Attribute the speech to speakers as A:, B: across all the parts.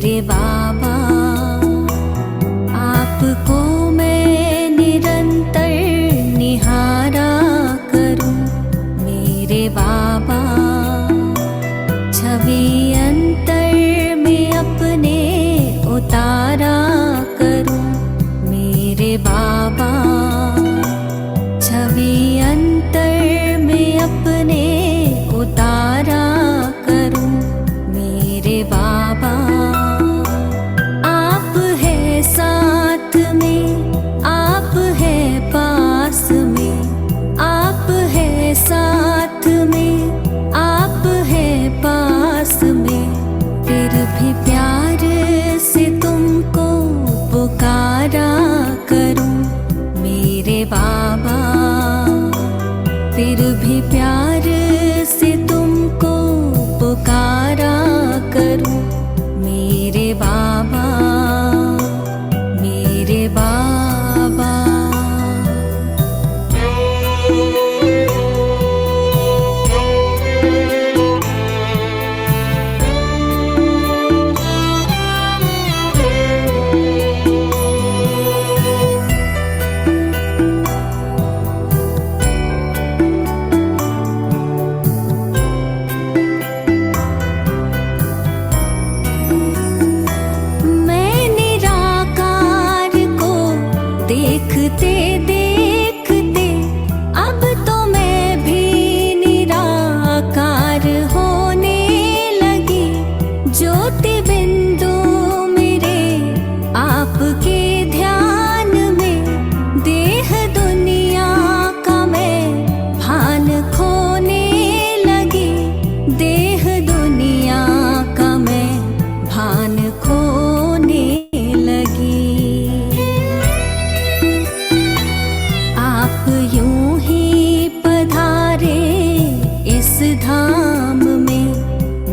A: मेरे बाबा, आपको मैं निरंतर निहारा करूं। मेरे बाबा, छवि अंतर में अपने उतारा करूं। मेरे बाबा, छवि अंतर में अपने उतारा करूं। मेरे बाबा, आप है साथ में, आप है पास में, आप है साथ में, आप है पास में। फिर भी प्यार से तुमको पुकारा करूं। मेरे बाबा, फिर भी प्यार से तुमको पुकारा करूं। मेरे बाबा, मेरे बाबा। मैं निराकार को देखते देखते अब तो मैं भी निराकार होने लगी। ज्योति बिंदु मेरे आपके ध्यान में, देह दुनिया का मैं भान खोने लगी। देह दुनिया का मैं भान खोने लगी। आप यूं ही पधारे इस धाम में।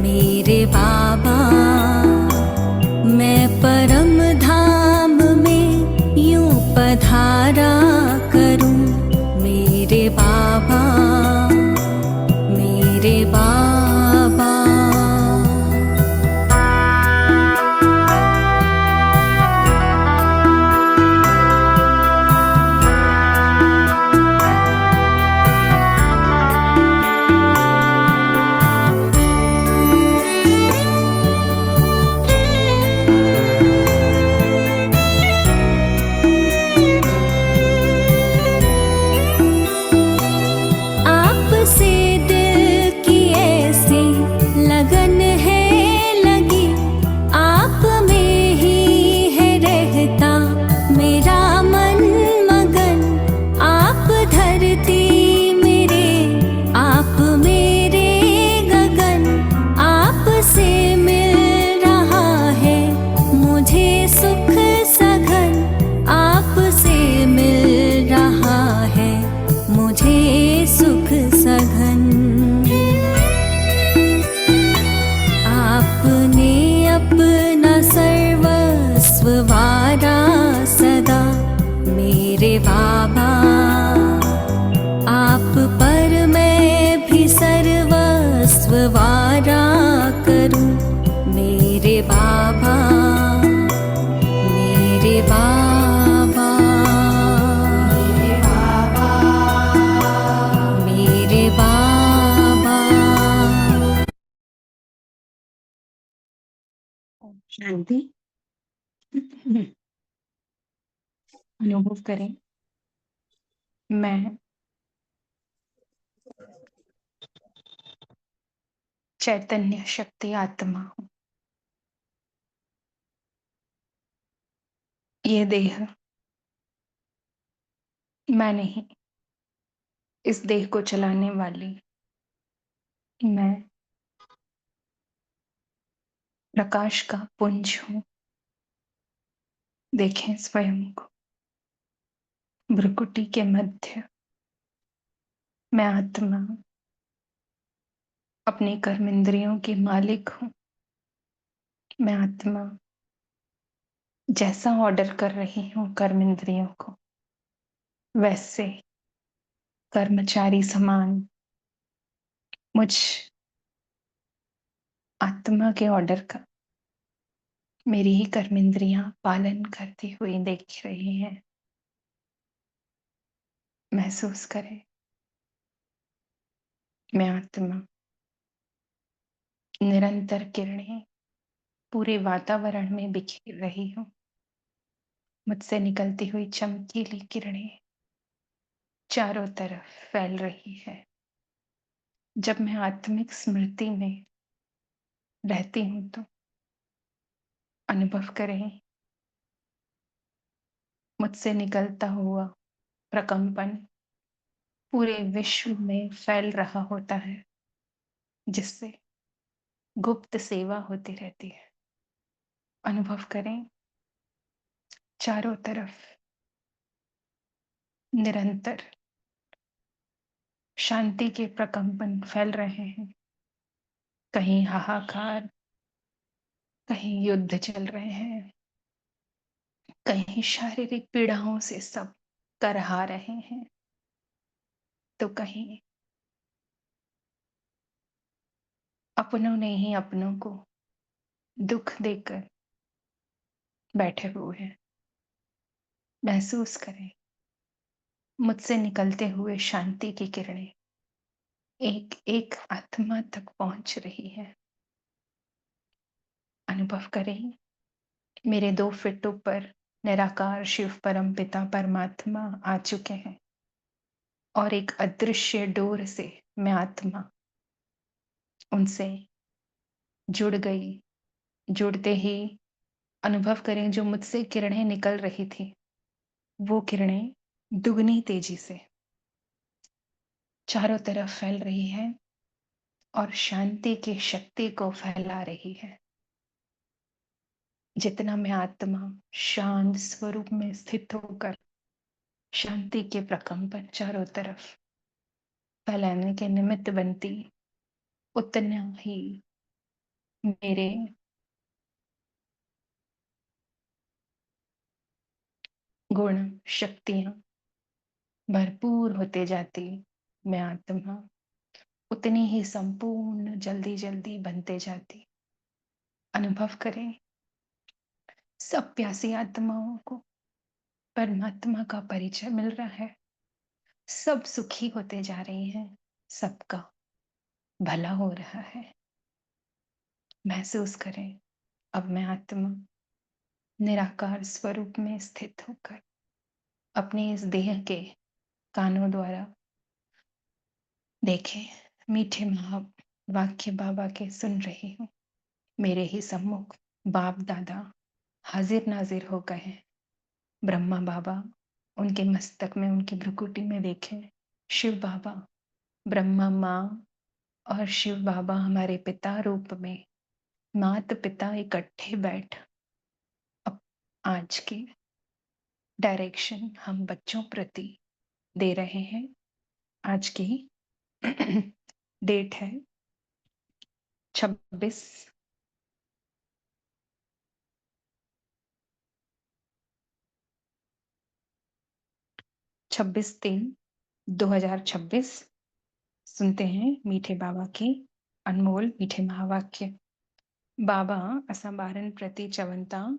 A: मेरे बाबा, मैं परम धाम में यूं पधारा करूं। मेरे बाबा, मेरे बाबा। आपसे दिल की ऐसी लगन है लगी। आप में ही है रहता मेरा मन मगन। आप धरती मेरे, आप मेरे गगन। आपसे मिल रहा है मुझे सुख सघन। आपसे मिल रहा है मुझे सुख सघन। आपने अपना सर्वस्व वारा सदा। मेरे बाबा, आप पर मैं भी सर्वस्व वारा करूं। मेरे बाबा, मेरे बाबा। मेरे बाबा, मेरे बाबा।
B: शांति अनुभव करें। मैं चैतन्य शक्ति आत्मा हूँ। ये देह मैं नहीं, इस देह को चलाने वाली मैं प्रकाश का पुंज हूँ। देखें स्वयं को। भ्रुकुटी के मध्य मैं आत्मा अपने कर्मेंद्रियों की मालिक हूँ। मैं आत्मा जैसा ऑर्डर कर रही हूँ कर्मेंद्रियों को, वैसे कर्मचारी समान मुझ आत्मा के ऑर्डर का मेरी ही कर्मेंद्रियां पालन करती हुई देख रही हैं। महसूस करें, मैं आत्मा निरंतर किरणें पूरे वातावरण में बिखेर रही हूँ। मुझसे निकलती हुई चमकीली किरणें चारों तरफ फैल रही है। जब मैं आत्मिक स्मृति में रहती हूँ तो अनुभव करें, मुझसे निकलता हुआ प्रकंपन पूरे विश्व में फैल रहा होता है, जिससे गुप्त सेवा होती रहती है। अनुभव करें, चारों तरफ निरंतर शांति के प्रकंपन फैल रहे हैं। कहीं हाहाकार, कहीं युद्ध चल रहे हैं, कहीं शारीरिक पीड़ाओं से सब करहा रहे हैं, तो कहीं अपनों ने ही अपनों को दुख देकर बैठे हुए हैं। महसूस करें, मुझसे निकलते हुए शांति की किरणें एक एक आत्मा तक पहुंच रही है। अनुभव करें, मेरे 2 फिटों पर निराकार शिव परम पिता परमात्मा आ चुके हैं और एक अदृश्य डोर से मैं आत्मा उनसे जुड़ गई। जुड़ते ही अनुभव करें, जो मुझसे किरणें निकल रही थी वो किरणें दुगनी तेजी से चारों तरफ फैल रही है और शांति की शक्ति को फैला रही है। जितना मैं आत्मा शांत स्वरूप में स्थित होकर शांति के प्रकंपन चारों तरफ फैलाने के निमित्त बनती, उतना ही मेरे गुण शक्तियां भरपूर होते जाती। मैं आत्मा उतनी ही संपूर्ण जल्दी जल्दी बनते जाती। अनुभव करें, सब प्यासी आत्माओं को परमात्मा का परिचय मिल रहा है। सब सुखी होते जा रही हैं, सबका भला हो रहा है। महसूस करें, अब मैं आत्मा निराकार स्वरूप में स्थित होकर अपने इस देह के कानों द्वारा देखे मीठे महा वाक्य बाबा के सुन रही हूँ। मेरे ही सम्मुख बाप दादा हाजिर नाजिर हो गए हैं। ब्रह्मा बाबा उनके मस्तक में, उनकी भ्रुकुटी में देखें शिव बाबा, ब्रह्मा माँ और शिव बाबा हमारे पिता रूप में मात पिता इकट्ठे बैठ अब आज की डायरेक्शन हम बच्चों प्रति दे रहे हैं। आज की डेट है 26 3/2026। सुनते हैं मीठे बाबा के अनमोल मीठे महावाक्य। बाबा असां ॿारनि प्रति चवनि था,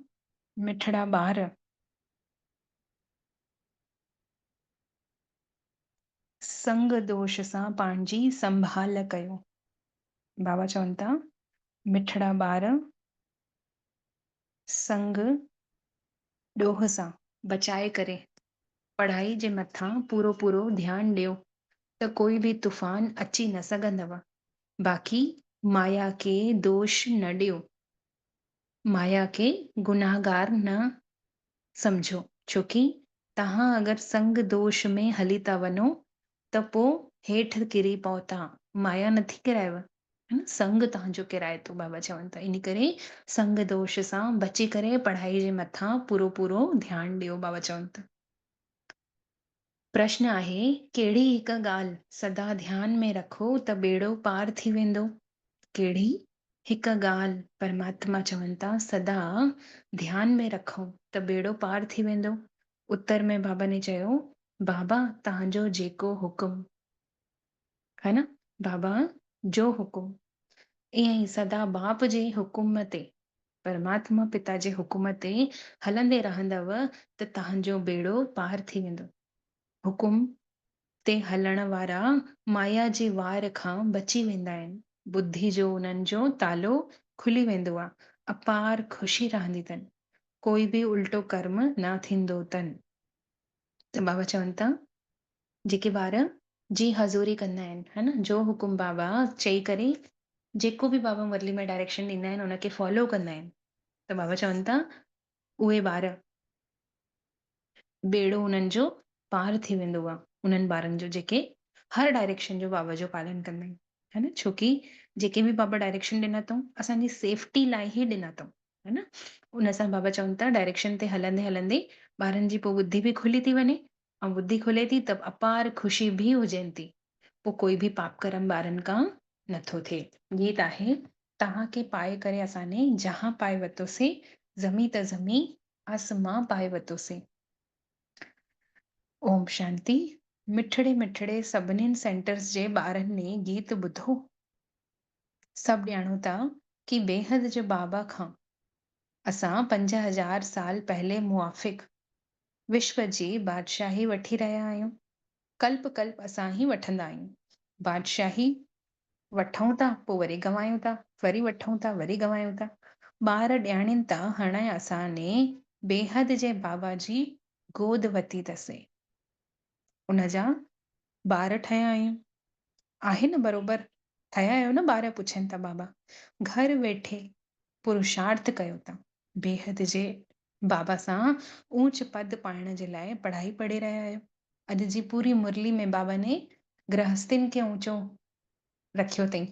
B: मिठड़ा ॿार संग दोष सां पंहिंजी संभाल कयो। बाबा चवनि था, मिठड़ा ॿार संग ॾोह सां बचाए करे पढ़ाई जे मथां पूरो पूरो ध्यानु ॾियो त कोई बि तूफ़ान अची न सघंदव। बाक़ी माया के दोष न ॾियो, माया के गुनाहगार न समझो, छोकी तव्हां अगरि संग दोष में हली था वञो त पोइ हेठि किरी पओ था। माया नथी किरायव, है न, संग तव्हांजो किराए थो। बाबा चवनि था, इन करे संग दोष सां बची करे पढ़ाई जे मथां पूरो पूरो ध्यानु ॾियो। बाबा चवनि था, प्रश्न आहे, कहिड़ी हिकु ॻाल्हि सदा ध्यान में रखो त बेड़ो पार थी वेंदो। कहिड़ी हिकु ॻाल्हि परमात्मा चवनि था सदा ध्यान में रखो त बेड़ो पार थी वेंदो। उत्तर में बाबा ने चयो, बाबा तव्हांजो जेको हुकुम, है न, बाबा जो हुकुम। ईअं ई सदा बाप जे हुकुम ते परमात्मा पिता जे हुकुम ते हलंदे रहंदव त तव्हांजो बेड़ो पार थी वेंदो। हुकुम ते हलण वारा माया जे वार खां बची वेंदा आहिनि। बुद्धि जो उन्हनि जो तालो खुली वेंदो आहे। अपार ख़ुशी रहंदी अथनि। कोई बि उल्टो कर्म न थींदो अथनि। त बाबा चवनि था जेके ॿार जी हज़ूरी कंदा आहिनि, है न, जो हुकुम बाबा चई करे जेको बि बाबा मुरली में डायरेक्शन ॾींदा आहिनि उनखे फॉलो कंदा आहिनि, त बाबा चवनि था उहे ॿार बेड़ो उन्हनि जो पार थी वेंदो आहे। उन्हनि ॿारनि जो जेके हर डायरेक्शन जो बाबा जो पालन कंदा आहिनि, है न, छोकी जेके बि बाबा डायरेक्शन ॾिना अथऊं असांजी सेफ्टी लाइ ई ॾिना अथऊं, है न। उन सां बाबा चवनि था डायरेक्शन ते हलंदे हलंदे ॿारनि जी पोइ बुद्धि बि खुली थी वञे, ऐं बुद्धि खुले थी त अपार ख़ुशी बि हुजनि थी। पोइ कोई बि पाप कर्म ॿारनि खां नथो थिए। गीत आहे तव्हांखे पाए करे असांने जहां पाए वरितोसीं, ज़मी त ज़मी आसमां पाए वरितोसीं। ओम शांति। मिठड़े मिठड़े सभिनीनि सेंटर्स जे ॿारनि ने गीत ॿुधो। सभु ॼाणूं था कि बेहद जे बाबा खां असां 5000 साल पहले मुआफ़िक विश्व जी बादशाही वठी रहिया आहियूं। कल्प कल्प असां ही वठंदा आहियूं। बादशाही वठूं था पोइ वरी गवायूं था, वरी वठूं था वरी गवायूं था। ॿार ॼाणीनि था हाणे असांने बेहद जे बाबा जी गोद वती अथसीं, उन जा ॿार ठहिया आहियूं। आहे न बरोबर ठहिया आहियो न? ॿार पुछनि था बाबा। घर वेठे पुरुषार्थ कयो था, बेहद जे बाबा सां ऊच पद पाइण जे लाइ पढ़ाई पढ़ी रहिया आहियो। अॼु जी पूरी मुरली में बाबा ने गृहस्थिन खे ऊंचो रखियो अथई।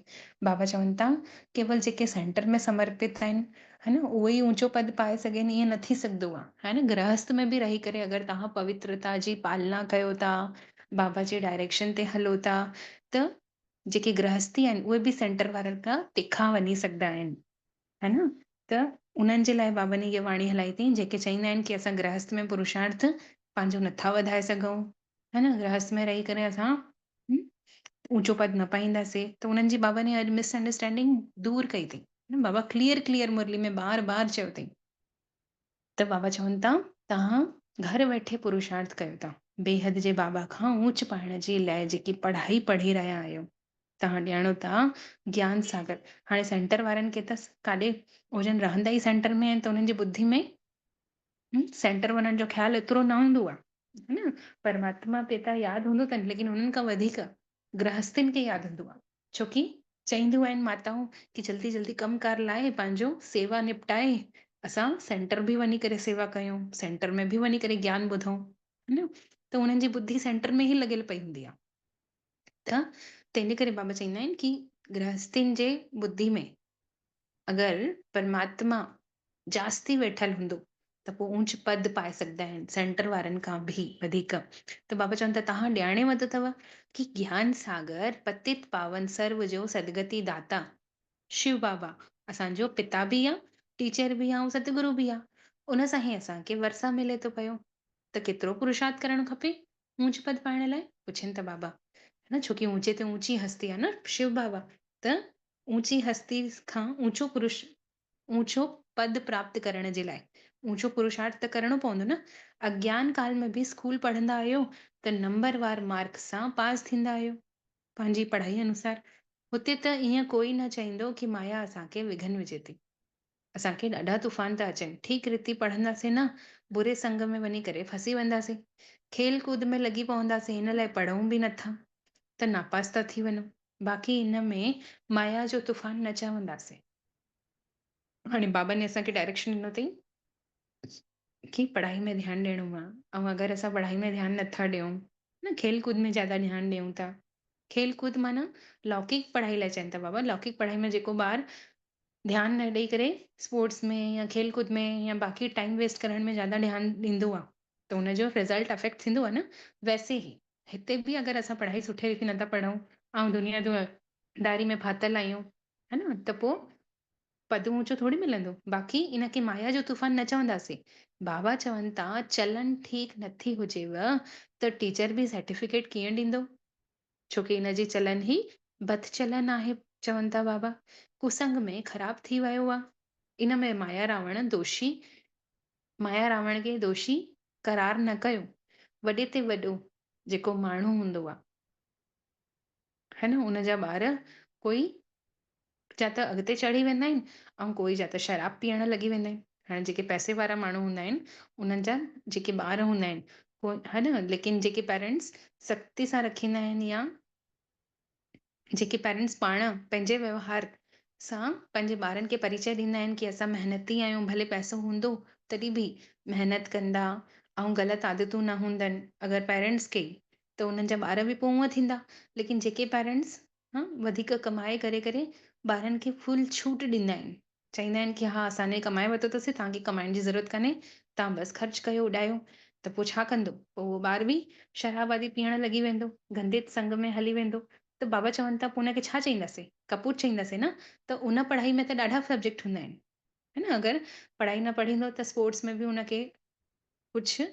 B: बाबा चवनि था केवल जेके सेंटर में समर्पित आहिनि, है न, उहो ई ऊंचो पद पाए सघनि, ईअं न थी सघंदो आहे, है न। गृहस्थ में बि रही करे अगरि तव्हां पवित्रता जी पालना कयो था, बाबा जे डायरेक्शन ते हलो था, त जेके गृहस्थी आहिनि उहे बि सेंटर वारनि खां तिखा वञी सघंदा आहिनि, है न। त उन्हनि जे लाइ बाबा ने इहा वाणी हलाई अथई, जेके चवंदा आहिनि कि असां गृहस्थ में पुरुषार्थ पंहिंजो नथा वधाए सघूं, है न, गृहस्थ में रही करे असां ऊंचो पद न पाईंदासीं, त उन्हनि जी बाबा ने अॼु मिसअंडरस्टैंडिंग दूर कई अथई। बाबा क्लियर मुरली में बार बार चयो अथई। त बाबा चवनि था तव्हां घर वेठे पुरुषार्थ कयो था, बेहद जे बाबा खां ऊच पाइण जे लाइ जेकी पढ़ाई पढ़ी रहिया आहियो। तव्हां ॼाणो था ज्ञान सागर, हाणे सेंटर वारनि खे त काॾे हुजनि रहंदा ई सेंटर में आहिनि, त उन्हनि जी ॿुद्धि में सेंटर वञण जो ख़्यालु एतिरो न हूंदो आहे, है न। परमात्मा पिता यादि हूंदो अथनि, लेकिन उन्हनि खां वधीक गृहस्थिन खे यादि हूंदो आहे, छोकी चईंदियूं आहिनि माताऊं कि जल्दी जल्दी कमकार लाइ पंहिंजो सेवा निपटाए असां सेंटर बि वञी करे सेवा कयूं, सेंटर में बि वञी करे ज्ञान ॿुधूं, है न। त उन्हनि जी बुद्धि सेंटर में ई लॻियल पई हूंदी आहे। त तंहिंजे करे बाबा चवंदा आहिनि कि गृहस्थिन जे बुद्धि में अगरि परमात्मा जास्ती वेठल हूंदो त पोइ ऊंच पद पाए सघंदा आहिनि, सेंटर वारनि खां बि वधीक। त बाबा चवनि था तव्हां ॼाणे वरितो अथव कि ज्ञान सागर पतित पावन सर्व जो सदगति दाता शिव बाबा असांजो पिता बि आहे, टीचर बि आहे, ऐं सतगुरु बि आहे। उन सां ई असांखे वरसा मिले थो पियो। त केतिरो पुरुषार्थ करणु खपे ऊंच पद पाइण लाइ, पुछनि था बाबा, है न, छोकी ऊंचे ते ऊंची हस्ती आहे न शिव बाबा। त ऊंची हस्ती खां ऊंचो पद प्राप्त करण जे लाइ ऊंचो पुरुषार्थ त करणो पवंदो न। अज्ञान काल में बि स्कूल पढ़ंदा आहियो त नंबरवार मार्क सां पास थींदा आहियो पंहिंजी पढ़ाई अनुसार। हुते त ईअं कोई न चईंदो कि माया असांखे विघन विझे थी। असांखे ॾाढा तूफ़ान था अचनि, ठीकु रीति पढ़ंदासीं न, बुरे संग में वञी करे फसी वेंदासीं, खेल कूद में लॻी पवंदासीं, हिन लाइ पढ़ूं बि नथा त नापास था थी वञूं। बाक़ी हिन में माया जो तूफ़ान न चवंदासीं। हाणे बाबा ने असांखे डायरेक्शन ॾिनो अथई कि पढ़ाई में ध्यानु ॾियणो आहे, ऐं अगरि असां पढ़ाई में ध्यानु नथा ॾियूं न, खेल कूद में ज़्यादा ध्यानु ॾियूं था। खेल कूद माना लौकिक पढ़ाई लाइ चवनि था बाबा। लौकिक पढ़ाई में जेको ॿार ध्यानु न ॾेई करे स्पोर्ट्स में या खेल कूद में या बाक़ी टाइम वेस्ट करण में ज़्यादा ध्यानु ॾींदो आहे त हुनजो रिज़ल्ट अफेक्ट थींदो आहे न। वैसे ई हिते बि अगरि असां पढ़ाई सुठे रीति नथा पढ़ूं ऐं दुनिया जो दारी में फाथल आहियूं, है न, त पोइ पद ऊंचो थोड़ी मिलंदो। बाक़ी इनखे माया जो तूफ़ान न चवंदासीं। बाबा चवनि था चलन ठीकु नथी हुजेव त टीचर बि सर्टिफिकेट कीअं ॾींदो, छोकी हिनजी चलन ई बद चलन आहे, चवनि था बाबा। कुसंग में ख़राब थी वियो आहे, इन में माया रावण खे दोषी करार न कयो। वॾे ते वॾो जेको माण्हू हूंदो आहे, है न, उन जा ॿार कोई जा त अॻिते चढ़ी वेंदा आहिनि, ऐं कोई जा त शराब पीअण लॻी वेंदा आहिनि। हाणे जेके पैसे वारा माण्हू हूंदा आहिनि, उन्हनि जा जेके ॿार हूंदा आहिनि, है न, लेकिन जेके पेरेंट्स सख़्ती सां रखींदा आहिनि, या जेके पेरेंट्स पाण पंहिंजे व्यवहार सां पंहिंजे ॿारनि खे परिचय ॾींदा आहिनि कि असां महिनती आहियूं, भले पैसो हूंदो तॾहिं बि महिनत कंदा, ऐं ग़लति आदतूं न हूंदनि अगरि पेरेंट्स खे, त उन्हनि जा ॿार बि पोइ हूअं थींदा। लेकिन जेके पेरेंट्स वधीक कमाए करे करे ॿारनि खे फुल छूट ॾींदा आहिनि, चवंदा आहिनि कि हा असांने कमाए वरितो अथसीं, तव्हांखे कमाइण जी ज़रूरत कान्हे, तव्हां बसि ख़र्चु कयो, उॾायो, त पोइ छा कंदो? पोइ उहो ॿार बि शराब आदि पीअण लॻी वेंदो, गंदे संग में हली वेंदो। त बाबा चवनि था पोइ हुनखे छा चईंदासीं? कपूत चईंदासीं न? त उन पढ़ाई में त ॾाढा सब्जेक्ट हूंदा आहिनि, है न। अगरि पढ़ाई न पढ़ींदो त स्पोर्ट्स में बि हुनखे कुझु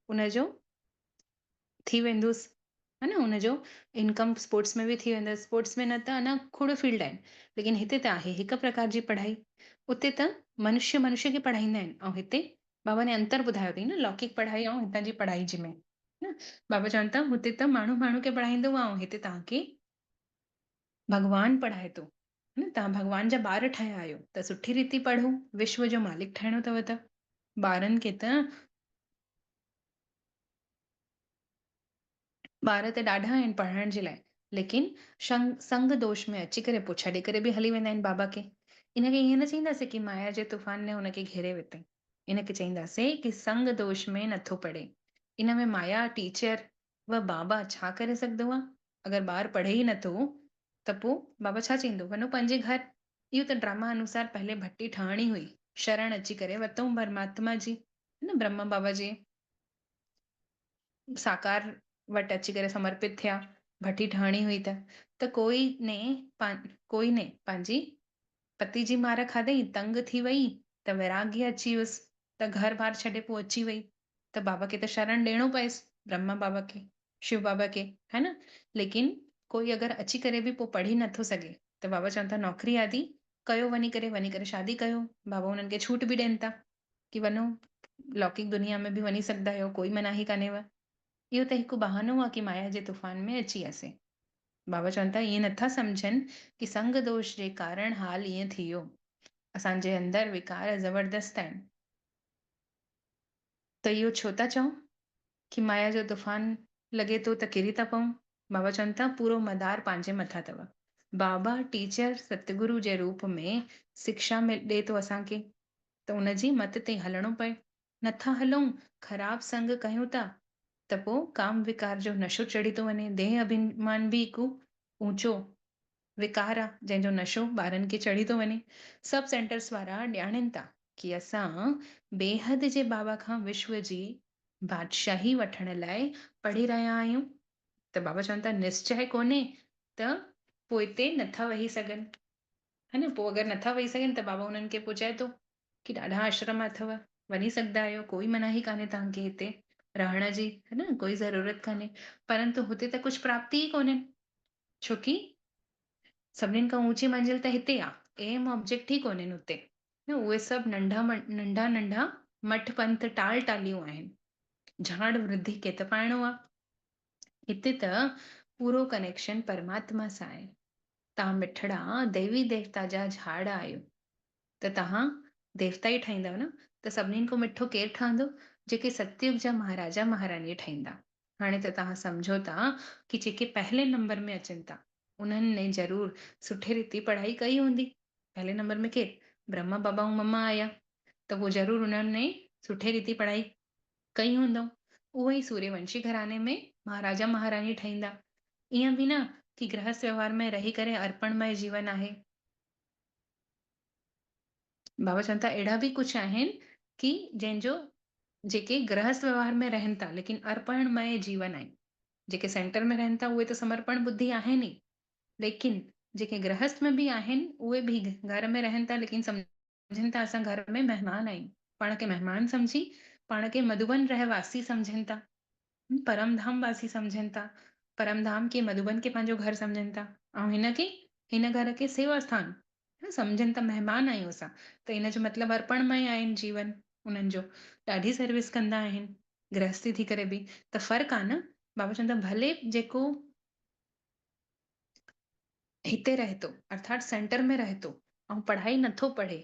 B: उनजो थी वेंदुसि, है न, हुनजो इनकम स्पोर्ट्स में बि थी वेंदसि। स्पोर्ट्स में न त अञा खोड़ फील्ड आहिनि, लेकिन हिते त आहे हिकु प्रकार जी पढ़ाई। उते त मनुष्य मनुष्य खे पढ़ाईंदा आहिनि, ऐं हिते बाबा ने अंतर ॿुधायो अथई न, लौकिक पढ़ाई ऐं हितां जी पढ़ाई जी में, न। बाबा चवनि था हुते त माण्हू माण्हू खे पढ़ाईंदो आहे, ऐं हिते तव्हांखे भॻवानु पढ़ाए थो, न। तव्हां भॻवान जा ॿार ठहिया आहियो, त सुठी रीति पढ़ो, विश्व जो मालिक ठहिणो अथव। त ॿारनि खे त ॿार त ॾाढा आहिनि पढ़ण जे लाइ, लेकिन संग दोष में अची करे पोइ छॾे करे बि हली वेंदा आहिनि बाबा खे। इनखे ईअं न चईंदासीं कि माया जे तूफ़ान ने हुनखे घेरे वरितईं, इनखे चईंदासीं कि संग दोष में नथो पढ़े। इन में माया टीचर व बाबा छा करे सघंदो आहे? अगरि ॿारु पढ़े ई नथो त पोइ बाबा छा चईंदो? वञो पंहिंजे घर। इहो त ड्रामा अनुसार पहले भट्टी ठहणी हुई, शरण अची करे वरितऊं परमात्मा जी, न, ब्रह्मा बाबा जे साकार वटि अची करे समर्पित थिया, भट्टी ठहणी हुई त कोई ने पंहिंजी पति जी मार खाधई, तंग थी वई, त वैराग्य अची वियुसि, त घर बार छॾे पोइ अची वई, त बाबा खे त शरण ॾियणो पएसि, ब्रह्मा बाबा खे, शिव बाबा खे, है न। लेकिन कोई अगरि अची करे बि पोइ पढ़ी नथो सघे, त बाबा चवनि था नौकरी आदि कयो, वञी करे शादी कयो। बाबा हुननि खे छूट बि ॾियनि था कि वञो लौकिक दुनिया में बि वञी सघंदा आहियो, कोई मनाही कान्हेव। इहो त हिकु बहानो आहे कि माया जे तूफ़ान में अची वियासीं। बाबा चवनि था ईअं नथा सम्झनि कि संग दोष जे कारण हाल ईअं थी वियो, असांजे अंदरि विकार ज़बरदस्त आहिनि। त इहो छो था चऊं कि माया जो तूफ़ान लॻे थो त किरी था पऊं? बाबा चवनि था पूरो मदार पंहिंजे मथां अथव। बाबा टीचर सतगुरु जे रूप में शिक्षा में ॾिए थो असांखे, त उनजी मत ते हलणो पए। नथा हलूं, ख़राब संग कयूं था, त पोइ काम विकार जो नशो चढ़ी थो वञे। देह अभिमान बि हिकु ऊंचो विकार आहे जंहिंजो नशो ॿारनि खे चढ़ी थो वञे। सब सेंटर्स वारा ॼाणनि था कि असां बेहद जे बाबा खां विश्व जी बादशाही वठण लाइ पढ़ी रहिया आहियूं। त बाबा चवनि था निश्चय कोन्हे त पोइ हिते नथा वेही सघनि, है न। पोइ अगरि नथा वेही सघनि त बाबा हुननि खे पोइ चए थो कि ॾाढा आश्रम अथव, वञी सघंदा आहियो, कोई मनाही कान्हे तव्हांखे हिते रहण जी, है न, कोई ज़रूरत कान्हे। परंतु हुते त कुझु प्राप्ति ई कोन्हे, छोकी सभिनीनि खां ऊंची मंज़िल त हिते आहे, एम ऑब्जेक्ट ई कोन्हनि हुते, न। उहे सभु नंढा नंढा मठ पंथ टाल टालियूं आहिनि, झाड़ वृद्धि खे त पाइणो आहे। हिते त पूरो कनेक्शन परमात्मा सां आहे। तव्हां मिठड़ा देवी देवता जा झाड़ आहियो, त तव्हां देवता ई ठहींदव न। त सभिनीनि खां मिठो केरु ठहंदो? जेके सतयुग जा महाराजा महारानी ठहींदा। हाणे त तव्हां सम्झो था कि जेके पहले नंबर में अचनि था उन्हनि ज़रूर सुठे रीति पढ़ाई कई हूंदी। पहले नंबर में केरु? ब्रह्मा बाबा ऐं मम्मा आया, त पोइ ज़रूर उन्हनि सुठे रीति पढ़ाई कई हूंदऊं। उहो ई सूर्यवंशी घराने में महाराजा महारानी ठहींदा। ईअं बि न कि गृहस्थ व्यवहार में रही करे अर्पणमय जीवन आहे। बाबा चवनि था अहिड़ा बि कुझु आहिनि कि जंहिंजो जेके गृहस्थ व्यवहार में रहनि था लेकिन अर्पणमय जीवन आहे। जेके सेंटर में रहनि था उहे त समर्पण बुद्धि आहिनि ई, लेकिन जेके गृहस्थ में बि आहिनि उहे बि घर में रहनि था, लेकिन सम्झनि था असां घर में महिमान आहियूं, पाण खे महिमान सम्झी पाण खे मधुबन रहवासी सम्झनि था, परमधाम वासी सम्झनि था, परमधाम खे मधुबन खे पंहिंजो घर सम्झनि था, ऐं हिन घर खे सेवा स्थान सम्झनि था महिमान आहियूं असां, त इन जो मतिलबु अर्पणमय आहिनि जीवन उन्हनि जो, ॾाढी सर्विस कंदा आहिनि गृहस्थी थी करे बि। त फ़र्क़ु आहे न, बाबा चवनि था भले जेको हिते रहे थो अर्थात सेंटर में रहे थो ऐं पढ़ाई नथो पढ़े,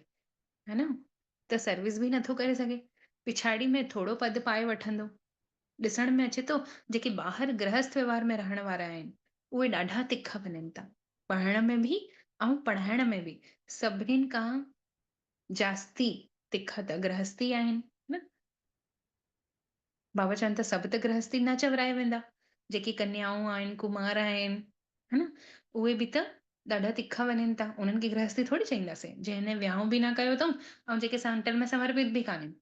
B: है न, त सर्विस बि नथो करे सघे, पिछाड़ी में थोरो पद पाए वठंदो। ॾिसण में अचे थो जेके ॿाहिरि गृहस्थ व्यवहार में रहण वारा आहिनि उहे ॾाढा तिखा वञनि था, पढ़ण में बि ऐं पढ़ाइण में बि सभिनीनि खां जास्ती तिखा त गृहस्थी आहिनि न। बाबा चवनि त सभु त गृहस्थी न चवराए वेंदा, जेकी कन्याऊं आहिनि कुमार आहिनि, है न, उहे बि त ॾाढा तिखा वञनि था, उन्हनि खे गृहस्थी थोरी चईंदासीं जंहिं विहांउ बि न कयो अथऊं ऐं जेके सेंटर में समर्पित बि कान्हनि,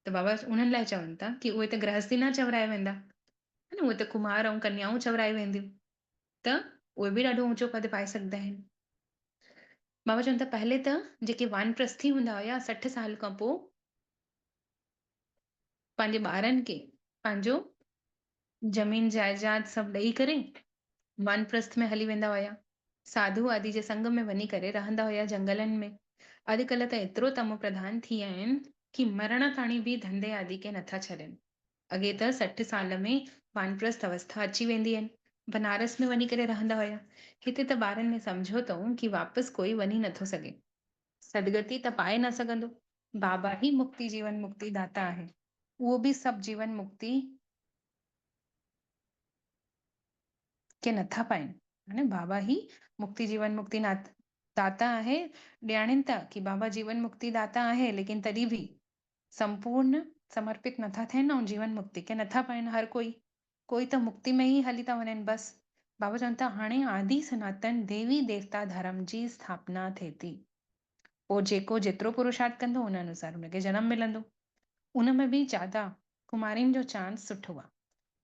B: त बाबा उन्हनि लाइ चवनि था कि उहे त गृहस्थी न चवराए वेंदा, है न, उहे त कुमार ऐं कन्याऊं चवराए वेंदियूं, त उहे बि ॾाढो ऊचो पद पाए सघंदा आहिनि। बाबा चवनि था पहले त जेके वानप्रस्थी हूंदा हुया 60 साल खां पोइ पंहिंजे ॿारनि खे पंहिंजो ज़मीन जाइदाद सभु ॾेई करे वानप्रस्थ में हली वेंदा हुया, साधू आदि जे संग में वञी करे रहंदा हुया जंगलनि में। अॼुकल्ह त एतिरो तमो प्रधान थी विया आहिनि कि मरण ताणी बि धंधे आदि खे नथा छॾनि। अॻे त 60 साल में वानप्रस्थ अवस्था अची वेंदी आहिनि, बनारस में वञी करे रहंदा हुया। हिते त ॿारनि में सम्झो अथऊं कि वापसि कोई वञी नथो सघे, सदगति त पाए न सघंदो, बाबा ही मुक्ति जीवन मुक्ति दाता आहे, उहो बि सभु जीवन मुक्ति के नथा पाइनि, है न, बाबा ही मुक्ति जीवन मुक्ति दाता आहे। ॼाणनि था कि बाबा जीवन मुक्ति दाता आहे लेकिन तॾहिं बि संपूर्ण समर्पित नथा थियनि ऐं जीवन मुक्ति के नथा पाइनि हर कोई त मुक्ति में ई हली था वञनि बसि। बाबा चवनि था हाणे आदि सनातन देवी देवता धर्म जी स्थापना थिए थी, पोइ जेको जेतिरो पुरुषार्थ कंदो उन अनुसार हुनखे जनम मिलंदो, उन में बि ज्यादा कुमारियुनि जो चांस सुठो आहे,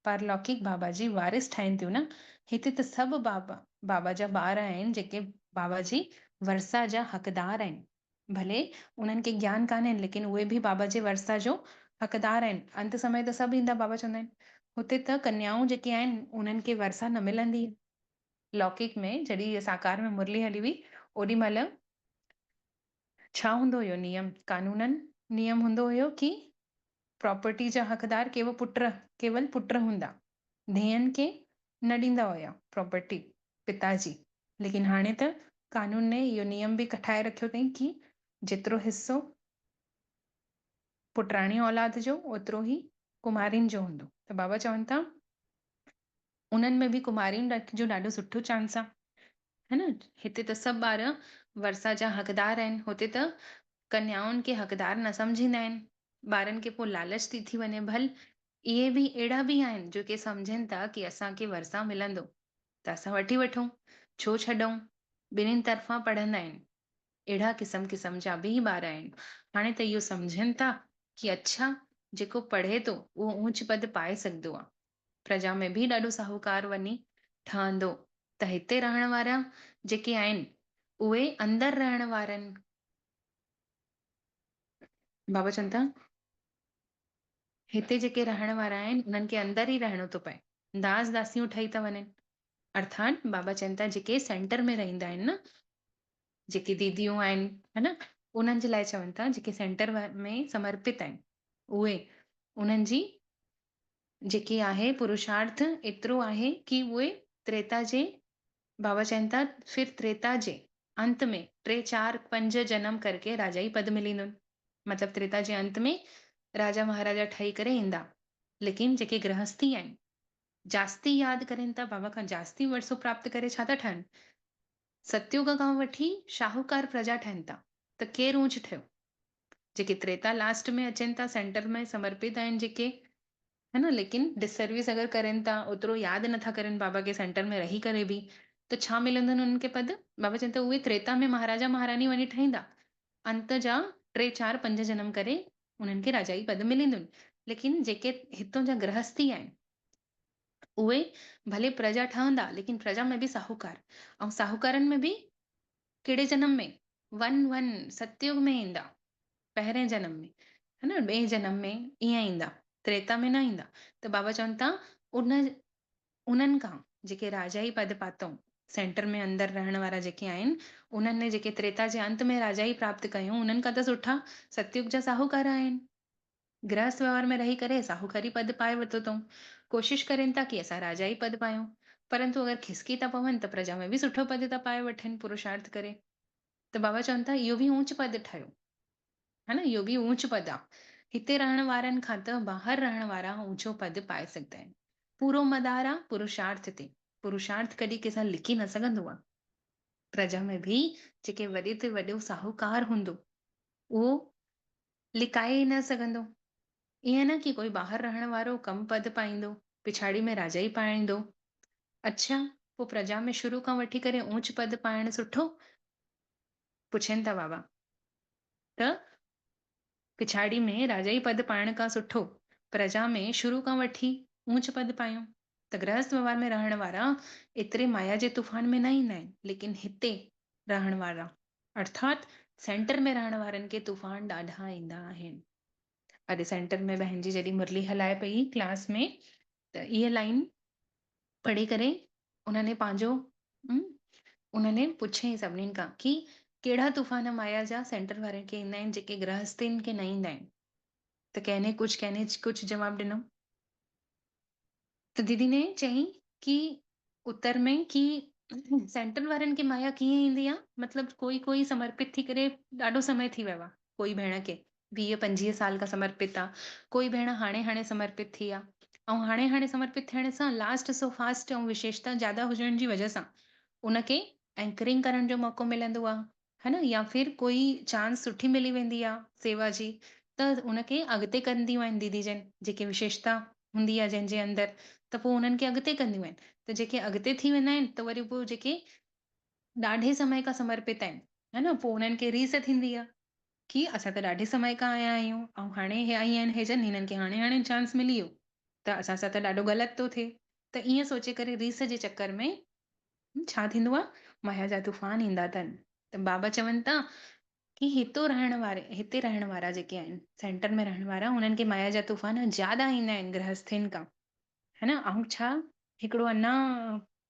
B: पारलौकिक बाबा जी वारिस ठाहिनि थियूं न। हिते त सभु बाबा जा ॿार आहिनि जेके बाबा जी वरसा जा हक़दार आहिनि, भले उन्हनि खे ज्ञान कान्हे लेकिन उहे बि बाबा जे वरसा जो हक़दार आहिनि। अंत समय त सभु ईंदा, बाबा चवंदा आहिनि हुते त कन्याऊं जेके आहिनि उन्हनि खे वरसा न मिलंदी। लौकिक में जॾहिं साकार में मुरली हली हुई ओॾी महिल छा हूंदो हुयो नियम कानूनन नियम हूंदो हुयो कि प्रॉपर्टी जा हक़दार केवल पुट हूंदा, धीअनि खे न ॾींदा हुया प्रॉपर्टी पिताजी, लेकिन हाणे त कानून ने इहो नियम बि ठाहे रखियो अथई कि जेतिरो हिसो पुटराणी औलाद जो ओतिरो ई कुमारियुनि जो हूंदो। त बाबा चवनि था उन्हनि में बि कुमारियुनि जो ॾाढो सुठो चांस आहे, है न। हिते त सभु ॿार वरसा जा हक़दार आहिनि, हुते त कन्याउनि खे हक़दार न सम्झींदा आहिनि, ॿारनि खे पोइ लालच थी वञे। भल इहे बि अहिड़ा बि आहिनि जेके सम्झनि था कि असांखे वरसा मिलंदो त असां वठी वठूं, छो छॾूं, ॿिन्हिनि तरफ़ां पढ़ंदा आहिनि, अहिड़ा क़िस्म जा बि ॿार आहिनि। हाणे त इहो सम्झनि था कि अच्छा जेको पढ़े थो उहो ऊच पद पाए सघंदो आहे, प्रजा में बि ॾाढो साहूकार वञी ठहंदो। त हिते रहण वारा जेके आहिनि उहे अंदरि रहण वारनि, बाबा चवनि था हिते जेके रहण वारा आहिनि उन्हनि खे अंदरि ई रहणो थो पए, दास दासियूं ठही था वञनि। अर्थात बाबा चवनि था जेके सेंटर में रहंदा आहिनि न, जेके दीदियूं आहिनि, है न, उन्हनि जे लाइ चवनि था जेके सेंटर में समर्पित आहिनि उहे उन्हनि जी जेकी आहे पुरुषार्थ एतिरो आहे कि उहे त्रेता जे, बाबा चवनि था फिर त्रेता जे अंत में 3 4 5 जन्म करके राजा ई पद मिलींदुनि, मतिलबु त्रेता जे अंत में राजा महाराजा ठही करे ईंदा। लेकिन जेके गृहस्थी आहिनि जास्ती यादि करनि था बाबा खां, जास्ती वर्सो प्राप्त करे छा था ठहनि, सतयुग खां वठी शाहूकार प्रजा ठहनि था, त केरु ऊंच ठहियो, जेके त्रेता लास्ट में अचनि था सेंटर में समर्पित आहिनि जेके, है न, लेकिन डिसर्विस अगरि करनि था ओतिरो यादि नथा करनि बाबा के सेंटर में रही करे बि, त छा मिलंदुनि उन्हनि खे पद, बाबा चवनि था उहे त्रेता में महाराजा महारानी वञी ठहींदा, अंत जा 3 4 5 जन्म करे उन्हनि खे राजाई पद मिलींदुनि। लेकिन जेके हितों जा गृहस्थी आहिनि उहे भले प्रजा ठहंदा लेकिन प्रजा में बि साहूकार, ऐं साहूकारनि में बि कहिड़े जन्म में, वन सतयुग में ईंदा, पहिरें जन्म में, है न, ॿिए जन्म में ईअं ईंदा, त्रेता में न ईंदा। त बाबा चवनि था उन्हनि खां जेके राजा ई पद पातऊं सेंटर में अंदरि रहण वारा जेके आहिनि, उन्हनि जेके त्रेता जे अंत में राजाई प्राप्त कयूं, उन्हनि खां त सुठा सतयुग जा साहूकार आहिनि। गृहस्थ व्यवहार में रही करे साहूकारी पद पाए वरितो अथऊं। कोशिश करेनि था कि असां राजाई पद पायूं, परंतु अगरि खिसकी था पवनि त प्रजा में बि सुठो पद था पाए वठनि पुरुषार्थ करे। त बाबा चवनि था इहो बि ऊच पद ठहियो, है न, इहो बि ऊच पद आहे। हिते रहण वारनि खां त ॿाहिरि रहण वारा ऊचो पद पाए सघंदा आहिनि। पूरो मदार आहे पुरुषार्थ ते। पुरुषार्थ कॾहिं कंहिंसां लिकी न सघंदो आहे। प्रजा में बि जेके वॾे ते वॾो साहूकार हूंदो, उहो लिकाए ई न सघंदो। ईअं न कि कोई ॿाहिरि रहण वारो कम पद पाईंदो, पिछाड़ी में राजा ई पाईंदो। अच्छा, पोइ प्रजा में शुरू खां वठी करे ऊच पद पाइण सुठो? पुछनि था बाबा। त पिछाड़ी में राजाई पद पाइण खां सुठो प्रजा में शुरू खां वठी ऊच पद पायूं। त गृहस्थ व्यवहार में रहण वारा एतिरे माया जे तूफ़ान में न ईंदा आहिनि, लेकिन हिते रहण वारा अर्थात सेंटर में रहण वारनि खे तूफ़ान ॾाढा ईंदा आहिनि। अॼु सेंटर में बहन जी जॾहिं मुरली हलाए पई क्लास में, त इहा लाइन पढ़ी करे उन्हनि पंहिंजो उन्हनि पुछियईं सभिनीनि खां कि कहिड़ा तूफ़ान माया जा सेंटर वारनि खे ईंदा आहिनि जेके गृहस्थीनि खे न ईंदा आहिनि। त कंहिंने कुझु जवाबु ॾिनो। त दीदी ने चयईं कि उत्तर में कि सेंटर वारनि खे माया कीअं ईंदी आहे, मतिलबु कोई समर्पित थी करे ॾाढो समय थी वियो आहे, कोई भेण खे 20-25 साल खां समर्पित आहे, कोई भेण हाणे समर्पित थी आहे, ऐं हाणे समर्पित थियण सां लास्ट सो फास्ट ऐं विशेषता ज्यादा हुजण जी वजह सां उनखे एंकरिंग करण जो मौक़ो मिलंदो आहे, है न, या फिर कोई चांस सुठी मिली वेंदी आहे सेवा जी, त उनखे अॻिते कंदियूं आहिनि दीदी जन, जेके विशेषता हूंदी आहे जंहिंजे अंदरि, त पोइ उन्हनि खे अॻिते कंदियूं आहिनि। त जेके अॻिते थी वेंदा आहिनि त वरी पोइ जेके ॾाढे समय खां समर्पित आहिनि, है न, पोइ उन्हनि खे रीस थींदी आहे कि असां त ॾाढे समय खां आया आहियूं ऐं हाणे हे आई आहिनि हे जन, हिननि खे हाणे चांस मिली वियो त असां सां त ॾाढो ग़लति थो थिए। त ईअं सोचे करे रीस जे चक्कर में छा थींदो आहे, माया जा तूफ़ान ईंदा अथनि। त बाबा चवनि था कि हिते रहण वारा जेके आहिनि, सेंटर में रहण वारा, हुननि खे माया जा तूफ़ान ज्यादा ईंदा आहिनि गृहस्थीनि खां, है न। ऐं छा हिकिड़ो अञा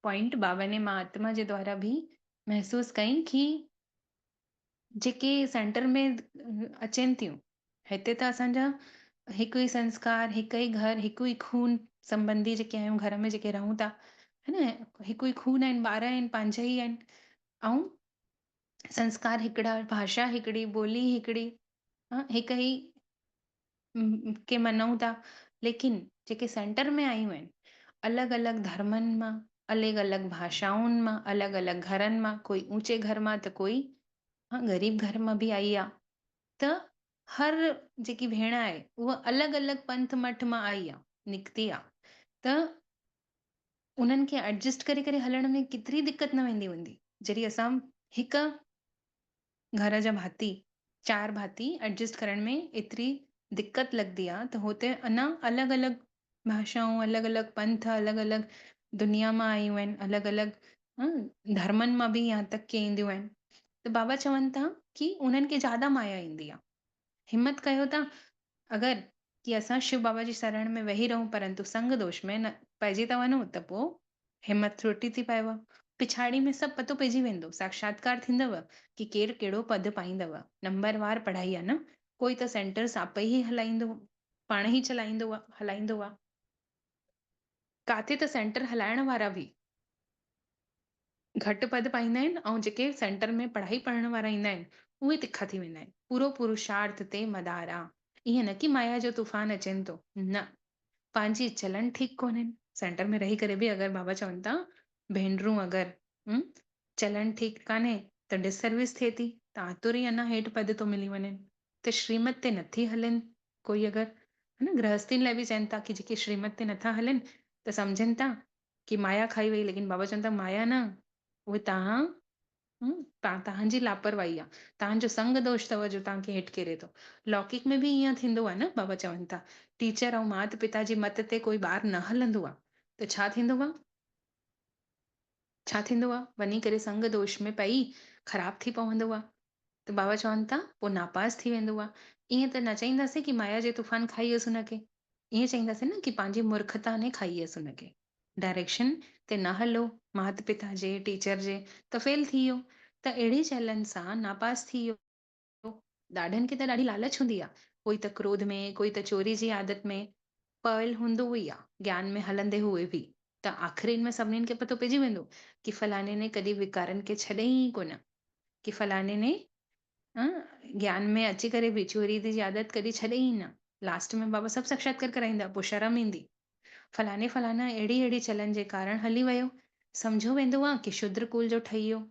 B: पॉइंट बाबा ने मां आत्मा जे द्वारा बि महसूस कई कि जेके सेंटर में अचनि थियूं, हिते त असांजा हिकु ई संस्कार, हिकु ई घर, हिकु ई खून संबंधी जेके आहियूं, घर में जेके रहूं था, है न, हिकु ई खून आहिनि, ॿार आहिनि, पंहिंजा ई आहिनि, ऐं संस्कार हिकिड़ा, भाषा हिकिड़ी, ॿोली हिकिड़ी, हिक ई के मञूं था। लेकिन जेके सेंटर में आयूं आहिनि, अलॻि अलॻि धर्मनि मां, अलॻि अलॻि भाषाउनि मां, अलॻि अलॻि घरनि मां, कोई ऊंचे घर मां त कोई ग़रीब घर मां बि आई आहे, त हर जेकी भेण आहे उहा अलॻि अलॻि पंथ मठ मां आई आहे, निकिती आहे, त उन्हनि खे एडजस्ट करे करे हलण में केतिरी दिक़त न वेंदी हूंदी। जॾहिं असां हिकु घर जा भाती, 4 भाती एडजस्ट करण में एतिरी दिक़त लॻंदी आहे, त हुते अञा अलॻि अलॻि भाषाऊं, अलॻि अलॻि पंथ, अलॻि अलॻि दुनिया मां आयूं आहिनि, अलॻि अलॻि धर्मनि मां बि यहाँ तक के ईंदियूं आहिनि। त बाबा चवनि था कि उन्हनि खे ज्यादा माया ईंदी आहे। हिमत कयो था अगरि कि असां शिव बाबा जी शरण में वेही रहूं, परंतु संग दोष में न पइजी था वञूं, त पोइ हिमत छुटी थी पएव। पिछाड़ी में सभु पतो पइजी वेंदो, साक्षात्कार थींदव कि केरु कहिड़ो पद पाईंदव। नंबरवार पढ़ाई आहे न, कोई त सेंटर साप ई हलाईंदो, पाण ई चलाईंदो आहे, हलाईंदो आहे। काथे त सेंटर हलाइण वारा बि घटि पद पाईंदा आहिनि, ऐं जेके सेंटर में पढ़ाई पढ़ण वारा ईंदा आहिनि उहे तिखा थी वेंदा आहिनि। पूरो पुरुषार्थ ते मदार आहे। ईअं न कि माया जो तूफ़ान अचनि थो, न, पंहिंजी चलन ठीकु कोन्हनि। सेंटर में रही करे बि अगरि बाबा चवनि था भेनरूं अगरि चलन ठीकु कान्हे त डिससर्विस थिए थी, त आतुर ई अञा हेठि पद थो मिली वञे। त श्रीमत ते नथी हलनि कोई अगरि, है न, गृहस्थीनि लाइ बि चवनि था कि जेके श्रीमत ते नथा हलनि त सम्झनि था कि माया खाई वई, लेकिन बाबा चवनि था माया न, उहे तव्हांजी लापरवाही आहे, तव्हांजो संग दोष अथव जो तव्हांखे हेठि किरे थो। लौकिक में बि ईअं थींदो आहे न, बाबा चवनि था टीचर ऐं माता पिता जी मत ते कोई ॿार न हलंदो आहे त छा थींदो आहे, छा थींदो आहे, वञी करे संग दोष में पई ख़राब थी पवंदो आहे। त बाबा चवनि था पोइ नापास थी वेंदो आहे। ईअं त न चईंदासीं कि माया जे तूफ़ान खाईअसि हुनखे, ईअं चईंदासीं न कि पंहिंजी मूर्खता ने खाईअसि हुनखे। डायरेक्शन ते न हलो माता पिता जे टीचर जे त फेल थी वियो। त अहिड़ी चैलेंज सां नापास थी वियो। ॾाढनि खे त ॾाढी लालच हूंदी आहे, कोई त क्रोध में, कोई त चोरी जी आदत में पविल हूंदो ई आहे, ज्ञान में हलंदे हुए बि। त आख़िरी में सभिनीनि खे पतो पइजी वेंदो कि फलाणे ने कॾहिं विकारनि खे छॾियईं ई कोन, कि फलाणे ने ज्ञान में अची करे बि चोरी जी आदत कॾहिं छॾियईं ई न। लास्ट में बाबा सभु साक्षात्कार कराईंदा, पोइ शर्म ईंदी। फलाणे फलाना अहिड़ी अहिड़ी चलन जे कारण हली वियो, सम्झो वेंदो आहे कि शूद्र कुल जो ठही वियो।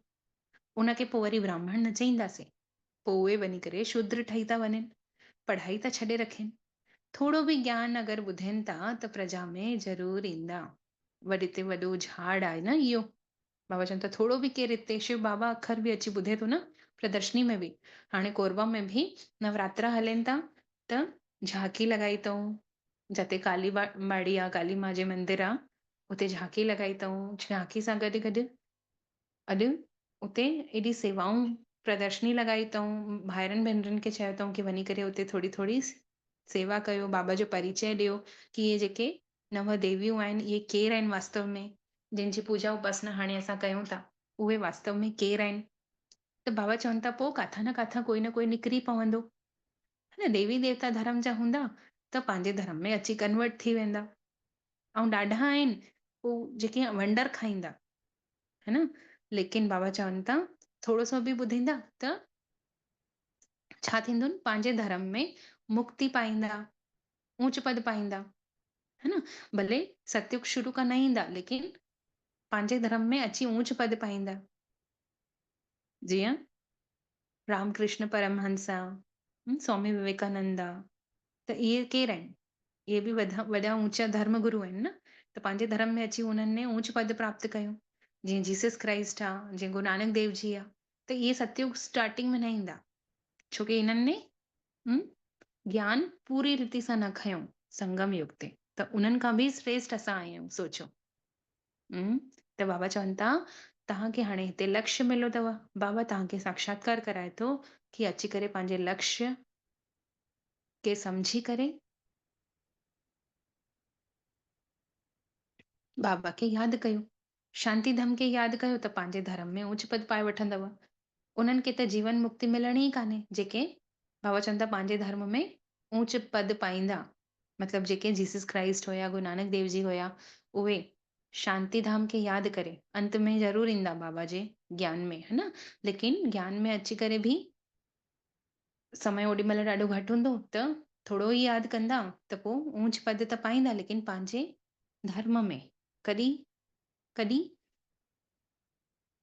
B: उनखे पोइ वरी ब्राह्मण न चईंदासीं, पोइ उहे वञी करे शूद्र ठही था वञनि, पढ़ाई था छॾे रखनि। थोरो बि ज्ञान अगरि ॿुधनि था त प्रजा में ज़रूरु ईंदा। वॾे ते वॾो झाड़ आहे न इहो। बाबा चवनि था थोरो बि केरु हिते शिव बाबा अखर बि अची ॿुधे थो न, प्रदर्शनी में बि, हाणे कोरबा में बि नवरात्रा हलनि था त झांकी लॻाई अथऊं, जिते काली बाड़ी आहे, काली माँ जे मंदिर आहे, उते झांकी लॻाई अथऊं। झांकी सां गॾु गॾु अॼु उते एॾी सेवाऊं प्रदर्शनी लॻाई अथऊं। भाइरनि भेनरुनि खे चयो अथऊं कि वञी करे उते थोरी थोरी सेवा कयो, बाबा जो परिचय ॾियो कि इहे जेके नव देवियूं आहिनि इहे केरु आहिनि वास्तव में, जंहिंजी पूजा उपासना हाणे असां कयूं था, उहे वास्तव में केरु आहिनि। त बाबा चवनि था पोइ काथां न काथां कोई न कोई निकिरी पवंदो, है न। देवी देवता धर्म जा हूंदा त पंहिंजे धर्म में अची कन्वर्ट थी वेंदा। ऐं ॾाढा आहिनि पोइ जेके वंडर खाईंदा, है न। लेकिन बाबा चवनि था थोरो सो बि ॿुधंदा त छा थींदो, पंहिंजे धर्म में मुक्ति पाईंदा, ऊच पद पाईंदा, है न। भले सतयुग शुरू खां न ईंदा, लेकिन पंहिंजे धर्म में अची ऊच पद पाईंदा। जीअं रामकृष्ण परमहंस, स्वामी विवेकानंद आ, त इहे केरु आहिनि? इहे बि वॾा ऊचा धर्म गुरू आहिनि न। त पंहिंजे धर्म में अची उन्हनि ने ऊच पद प्राप्त कयो। जीअं जीसस क्राइस्ट आहे, जीअं गुरु नानक देव जी आहे। त इहे सतयुग स्टार्टिंग में न ईंदा, छोकी इन्हनि ने ज्ञान पूरी रीति सां न खयूं संगम युग ते। त उन्हनि खां बि श्रेष्ठ असां आहियूं, सोचो। त बाबा चवनि था तव्हांखे हाणे हिते लक्ष्य मिलियो अथव, बाबा तव्हांखे साक्षात्कार कराए थो कि अची करे पंहिंजे लक्ष्य खे सम्झी करे बाबा खे यादि कयो, शांतिधाम खे यादि कयो त पंहिंजे धर्म में ऊच पद पाए वठंदव। उन्हनि खे त जीवन मुक्ति मिलणी ई कान्हे, जेके बाबा चवनि था पंहिंजे धर्म में ऊच पद पाईंदा। मतिलबु जेके जीसस क्राइस्ट हुया, गुरु नानक देव जी हुया, उहे शांतिधाम खे यादि करे अंत में ज़रूरु ईंदा बाबा जे ज्ञान में, है न। लेकिन ज्ञान में अची करे बि समय ओॾी महिल ॾाढो घटि हूंदो त थोरो ई यादि कंदा त पोइ ऊच पद त पाईंदा, लेकिन पंहिंजे धर्म में। कॾहिं कॾहिं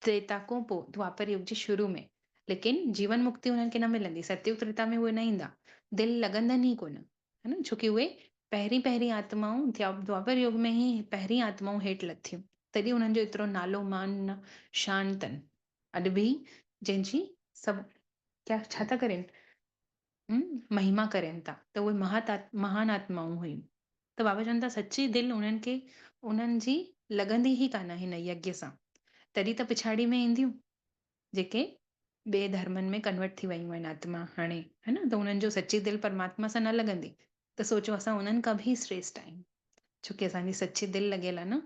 B: त्रेता खां पोइ, द्वापर युग जे शुरू में। लेकिन जीवन मुक्ति उन्हनि खे न मिलंदी, सतयुग त्रेता में उहे न ईंदा, दिलि लॻंदनि ई कोन, है न। छोकी उहे पहिरीं पहिरीं आत्माऊं द्वापर युग में ई पहिरीं आत्माऊं हेठि लथियूं, तॾहिं उन्हनि जो एतिरो नालो मान न शान अथनि। अॼु बि जंहिंजी सभु क्या छा था करनि, महिमा करनि था, त उहे महान आत्माऊं हुयूं। त बाबा चवनि था सची दिलि उन्हनि खे उन्हनि जी लॻंदी ई कान हिन यज्ञ सां, तॾहिं त पिछाड़ी में ईंदियूं जेके ॿिए धर्मनि में कन्वर्ट थी वियूं आहिनि आत्मा हाणे, है न। त उन्हनि जो सची दिलि परमात्मा सां न लॻंदी, त सोचो असां उन्हनि खां बि श्रेष्ठ आहियूं, छोकी असांजी सची दिलि लॻियल आहे न।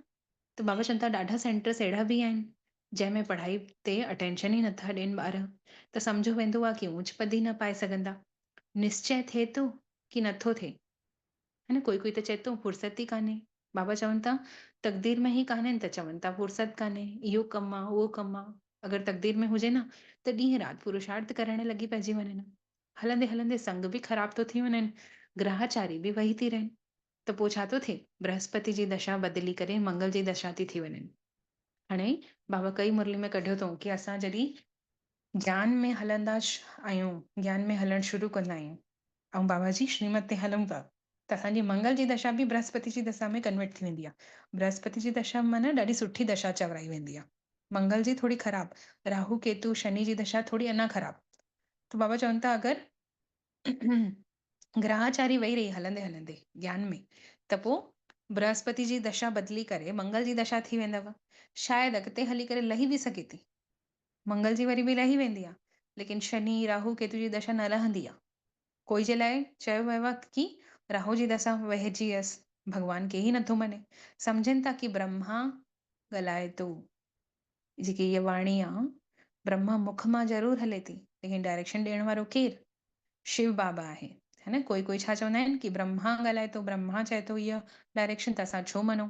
B: त बाबा चवनि था ॾाढा सेंटर्स अहिड़ा बि आहिनि जंहिंमें पढ़ाई ते अटेंशन ई नथा ॾियनि ॿार, त सम्झो वेंदो आहे कि ऊच पद ई न पाए सघंदा। निश्चय थिए थो कि नथो थिए, है न। कोई कोई त चए थो फुर्सत ई कान्हे। बाबा चवनि था तक़दीर में ई कान्हे त चवनि था फुर्सत कान्हे, इहो कमु आहे उहो कमु आहे। अगरि तक़दीर में हुजे न त ॾींहं राति पुरुषार्थ करण लॻी पइजी वञनि, हलंदे हलंदे संग बि ख़राब थो थी वञनि, ग्रहचारी बि वही थी रहनि। त पोइ छा थो थिए, बृहस्पति जी दशा बदिली करे मंगल जी दशा थी वञनि। हाणे बाबा कई मुरली में कढियो अथऊं कि असां जॾहिं ज्ञान में हलंदा आहियूं, ज्ञान में हलणु शुरू कंदा आहियूं ऐं बाबा जी श्रीमत ते हलूं था, त असांजी मंगल जी दशा बि बृहस्पति जी दशा में कन्वर्ट थी वेंदी आहे। बृहस्पति जी दशा माना ॾाढी सुठी दशा चवराई वेंदी आहे, मंगल जी थोड़ी ख़राब, राहु केतु शनि जी दशा थोड़ी अञा ख़राब। त बाबा चवनि था अगरि ग्रहचारी वेही रही हलंदे हलंदे ज्ञान में, त पोइ बृहस्पति जी दशा बदिली करे मंगल जी दशा थी वेंदव। शायदि अॻिते हली करे लही बि सघे थी, मंगल जी वरी बि लही वेंदी आहे, लेकिन शनि राहु केतु जी दशा न लहंदी आहे। कोई जे लाइ चयो वियो आहे कि राहु जी दशा वहिजी वियसि, भॻवान खे ई नथो मञे, सम्झनि था कि ब्रह्मा ॻाल्हाए थो, जेकी इहा वाणी आहे ब्रह्मा मुख मां ज़रूरु हले थी, लेकिन डायरेक्शन ॾियण वारो केरु? शिव बाबा आहे। है न, कोई कोई छा चवंदा आहिनि कि ब्रह्मा ॻाल्हाए थो, ब्रह्मा चए थो इहा डायरेक्शन, त असां छो मञूं?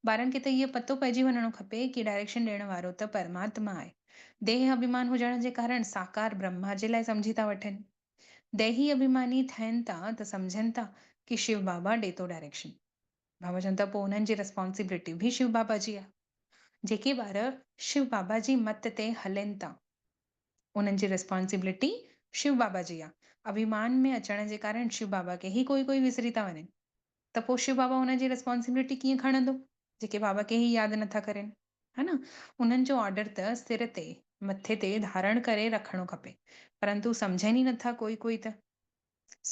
B: ॿारनि खे त इहो पतो पइजी वञणो खपे कि डायरेक्शन ॾियण वारो त परमात्मा आहे। देह अभिमान हुजण जे कारण साकार ब्रह्मा जे लाइ सम्झी था वठनि। देही अभिमानी थियनि था त सम्झनि था कि शिव बाबा ॾे थो डायरेक्शन। बाबा चवनि था पोइ उन्हनि जी रिस्पॉन्सिबिलिटी बि शिव बाबा जी आहे। जेके ॿार शिव बाबा जी मत ते हलनि था, उन्हनि जी रिस्पॉन्सिबिलिटी शिव बाबा जी आहे। अभिमान में अचण जे कारण शिव बाबा खे ई कोई कोई विसरी था वञनि, त पोइ शिव बाबा हुनजी रिस्पॉन्सिबिलिटी कीअं खणंदो, जेके बाबा खे ई यादि नथा करनि? है न, उन्हनि जो ऑर्डर त सिर ते मथे ते धारण करे रखणो खपे, परंतु सम्झनि ई नथा कोई कोई त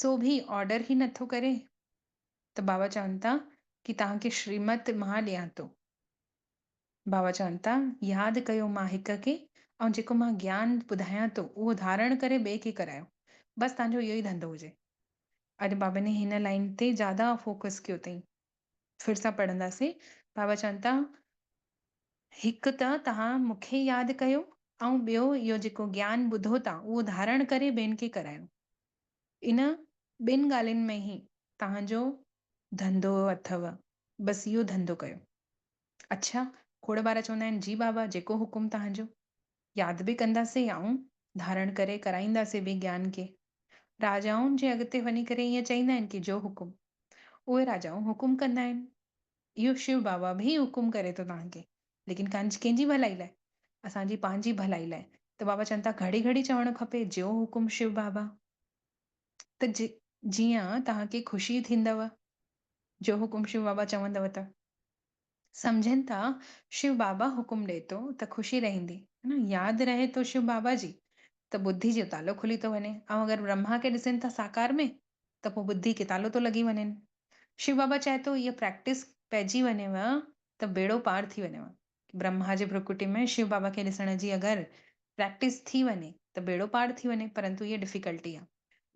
B: सो बि ऑर्डर ई नथो करे। त बाबा चवनि था कि तव्हांखे श्रीमत मां ॾियां थो। बाबा चवनि था यादि कयो मां हिक खे, ऐं जेको मां ज्ञान ॿुधायां थो उहो धारण करे ॿिए खे करायो, बसि तव्हांजो इहो ई धंधो हुजे। अॼु बाबा ने हिन लाइन ते ज़्यादा फोकस कयो अथई। फिर सां पढ़ंदासीं। बाबा चवनि था हिकु त तव्हां मूंखे यादि कयो, ऐं ॿियो इहो जेको ज्ञान ॿुधो था उहो धारण करे ॿियनि खे करायो। इन ॿिनि ॻाल्हियुनि में ई तव्हांजो धंधो अथव, बसि इहो धंधो कयो। अच्छा, खोड़ ॿार चवंदा आहिनि जी बाबा जेको हुकुम तव्हांजो, यादि बि कंदासीं ऐं धारण करे कराईंदासीं बि ज्ञान खे। राजाउनि जे अॻिते वञी करे ईअं चवंदा आहिनि कि जो हुकुम, उहे राजाऊं हुकुम कंदा आहिनि। इहो शिव बाबा बि हुकुम करे थो तव्हांखे, लेकिन कंहिंजी भलाई लाइ? असांजी पंहिंजी भलाई लाइ। त बाबा चवनि था घड़ी घड़ी चवणु खपे जो हुकुम शिव बाबा, त जीअं तव्हांखे ख़ुशी थींदव जो हुकुम शिव बाबा चवंदव त। सम्झनि था शिव बाबा हुकुम ॾे थो त ख़ुशी रहंदी, है न, यादि रहे थो शिव बाबा जी त बुद्धि जो तालो खुली थो वञे। ऐं अगरि ब्रह्मा खे ॾिसनि था साकार में त पोइ बुद्धि खे तालो थो लॻी वञेनि। शिव बाबा चए थो इहा प्रैक्टिस पइजी वञेव त बेड़ो पार थी वञेव। ब्रह्मा जे भ्रुकुटी में शिव बाबा खे ॾिसण जी अगरि प्रैक्टिस थी वञे त बेड़ो पार थी वञे, परंतु इहा डिफिकल्टी आहे।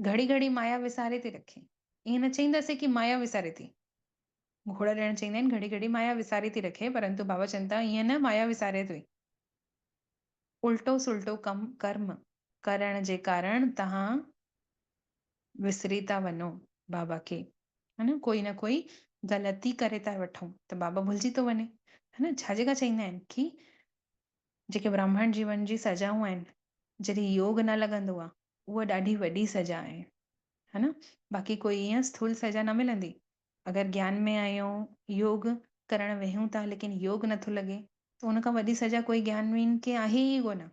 B: घड़ी घड़ी माया विसारे थी रखे। ईअं न चईंदासीं कि माया विसारे थी, घोड़ा ॾियणु चवंदा आहिनि घड़ी घड़ी माया विसारे थी रखे, परंतु बाबा चवनि था ईअं न माया विसारे थी। उल्टो सुल्टो कर्म करण जे कारण तव्हां विसरी था वञो बाबा खे, है न, कोई न कोई ग़लती करे था वठूं त बाबा भुलिजी थो वञे। है न, छा जेका चवंदा आहिनि कि जेके ब्राह्मण जीवन जी सजाऊं आहिनि, जॾहिं योग न लॻंदो आहे, उहा ॾाढी वॾी सजा आहे। है न, बाक़ी कोई ईअं स्थूल सजा न मिलंदी। अगरि ज्ञान में आहियूं, योग करणु वेहूं था, लेकिन योग नथो लॻे, त हुन खां वॾी सजा कोई ज्ञान खे आहे ई कोन।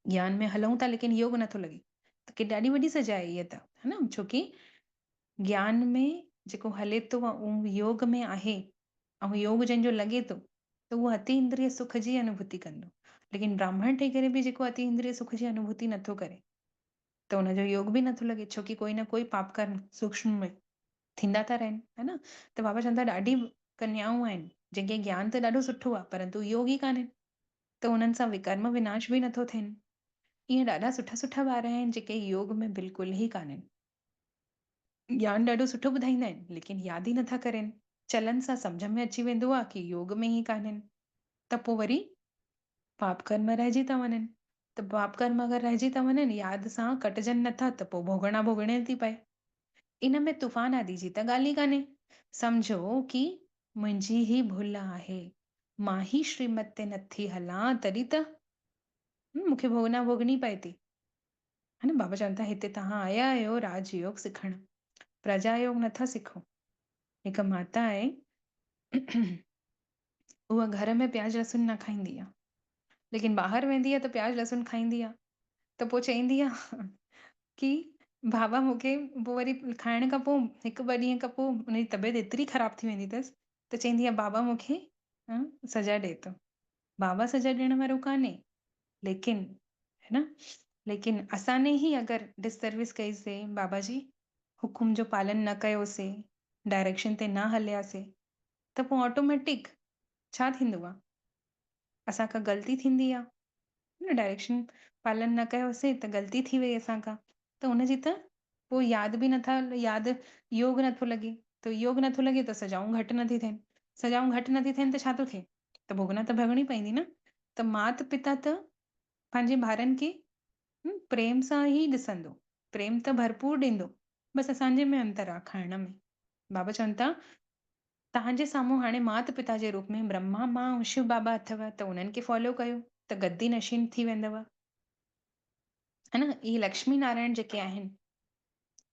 B: ज्ञान में हलूं था लेकिन योग नथो लॻे त के ॾाढी वॾी सजा आहे इहा त, है न, छोकी ज्ञान में जेको हले थो उहो योग में आहे, ऐं योग जंहिंजो लॻे थो त उहो अति इंद्रिय सुख जी अनुभूति कंदो। लेकिन ब्राह्मण ठही करे बि जेको अति इंद्रिय सुख जी अनुभूति नथो करे त हुनजो योग बि नथो लॻे, छोकी कोई न कोई पाप कर्म सूक्ष्म में थींदा था रहनि। है न, त बाबा चवनि था ॾाढी कन्याऊं आहिनि जंहिंखे ज्ञान त ॾाढो सुठो आहे, परंतु योग ई कान्हे, त उन्हनि सां विकर्म विनाश बि नथो थियनि। ईअं ॾाढा सुठा सुठा ॿार आहिनि जेके योग में बिल्कुलु ई कान्हनि, ज्ञान ॾाढो सुठो ॿुधाईंदा आहिनि लेकिन यादि ई नथा करनि। चलन सां सम्झ में अची वेंदो आहे कि योग में ई कान्हनि, त पोइ वरी पाप कर्म रहिजी था वञनि। त पाप कर्म अगरि रहिजी था वञनि, यादि सां कटजनि नथा, त पोइ भोगणा भोगणे थी पए। इन में तूफ़ान आदि जी त ॻाल्हि ई कान्हे। सम्झो कि मुंहिंजी ई भुल आहे, मां ई श्रीमत ते नथी हलां, तॾहिं त मूंखे भोगना भोगणी पए थी। है न, बाबा चवनि था हिते तव्हां आया आहियो राजयोग सिखणु, प्रजा योग नथा सिखो। हिकु माता आहे उहा घर में प्याज लहसुन न खाईंदी आहे, लेकिन ॿाहिरि वेंदी आहे त प्याज लहसुन खाईंदी आहे। त पोइ चवंदी आहे कि बाबा मूंखे पोइ वरी खाइण खां पोइ हिकु ॿ ॾींहं खां पोइ हुनजी तबियत एतिरी ख़राबु थी वेंदी अथसि त चवंदी आहे बाबा मूंखे सजा ॾे थो। बाबा सजा ॾियण वारो कान्हे, लेकिन है न, लेकिन असां ही अगरि डिससर्विस कईसीं, बाबा जी हुकुम जो पालन न कयोसीं, डायरेक्शन ते न हलियासीं, त पोइ ऑटोमेटिक छा थींदो आहे, असांखां ग़लती थींदी आहे। न, डायरेक्शन पालन न कयोसीं त ग़लती थी वई असांखां, त हुनजी त पोइ यादि बि नथा, यादि योग नथो लॻे, त योग नथो लॻे त सजाऊं घटि नथी थियनि, सजाऊं घटि नथी थियनि त छा थो थिए, त भोगना त भॻणी पवंदी न। त मात पिता त पंहिंजे ॿारनि खे प्रेम सां ई ॾिसंदो, प्रेम त भरपूर ॾींदो, बसि असांजे में अंतर आहे खाइण में। बाबा चवनि था तव्हांजे साम्हूं हाणे मात पिता जे रूप में ब्रह्मा मां ऐं शिव बाबा अथव, त उन्हनि खे फॉलो कयो त गद्दी नशीन थी वेंदव। है न, इहे लक्ष्मी नारायण जेके आहिनि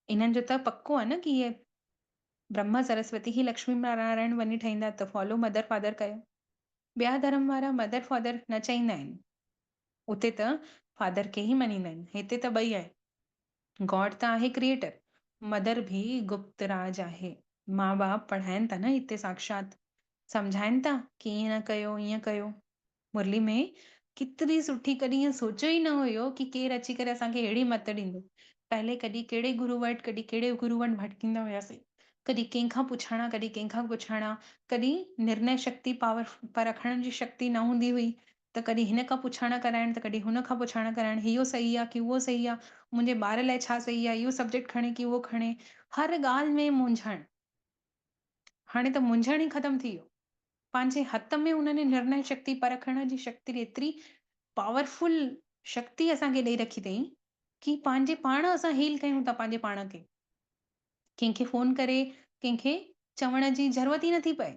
B: इन्हनि जो त पक्को आहे न की इहे ब्रह्मा सरस्वती ही लक्ष्मी नारायण वञी ठहींदा, त फॉलो मदर फादर कयो। ॿिया धर्म वारा मदर फादर न चईंदा आहिनि, उते त फादर खे ई मञींदा आहिनि। हिते त ॿई आहे, गॉड त आहे क्रिएटर, मदर भी गुप्त राज आहे। माँ बाप पढ़ाइनि था न हिते साक्षात, सम्झाइनि था की ईअं न कयो ईअं कयो। मुरली में केतिरी सुठी, कॾहिं ईअं सोचियो ई न हुयो की केरु अची करे असांखे अहिड़ी मत ॾींदो। पहले कॾहिं कहिड़े गुरू वटि, कॾहिं कहिड़े गुरू वटि भटकींदा हुआसीं, कॾहिं कंहिंखां पुछाणा, कॾहिं कंहिंखां पुछाणा, कॾहिं निर्णय शक्ति पावर परखण जी शक्ति न हूंदी हुई, त कॾहिं हिन खां पुछाणा कराइण, त कॾहिं हुन खां पुछाणा कराइण, इहो सही आहे की उहो सही आहे, मुंहिंजे ॿार लाइ छा सही आहे, इहो सब्जेक्ट खणे की उहो खणे, हर ॻाल्हि में मुंझण। हाणे त मुंझण ई ख़तमु थी वियो, पंहिंजे हथ में हुननि निर्णय शक्ति परखण जी शक्ति एतिरी पावरफुल शक्ति असांखे ॾेई रखी अथई की पंहिंजे पाण असां हील कयूं था पंहिंजे पाण खे। कंहिंखे फोन करे कंहिंखे चवण जी ज़रूरत ई नथी पए।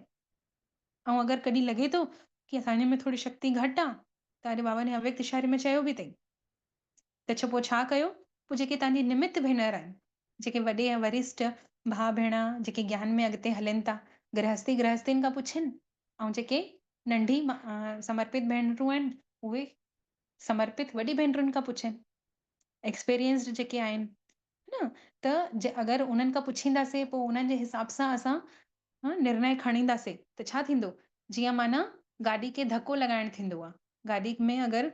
B: ऐं अगरि कॾहिं लॻे थो की असांजे में थोरी शक्ति घटि आहे, त अॼु बाबा ने अव्यक्त इशारे में चयो बि अथई, त पोइ छा कयो, पोइ जेके तव्हांजी निमित भेनर आहिनि, जेके वॾे ऐं वरिष्ठ भाउ भेण जेके ज्ञान में अॻिते हलनि था, गृहस्थियुनि खां पुछनि, ऐं जेके नंढी समर्पित भेनरूं आहिनि उहे समर्पित वॾी भेनरुनि खां पुछनि, एक्सपीरियंस्ड जेके आहिनि न, त अगरि उन्हनि खां पुछींदासीं पोइ उन्हनि जे हिसाब सां असां निर्णय खणींदासीं त छा थींदो। जीअं माना गाॾी खे धको लॻाइण थींदो आहे, गाॾी में अगरि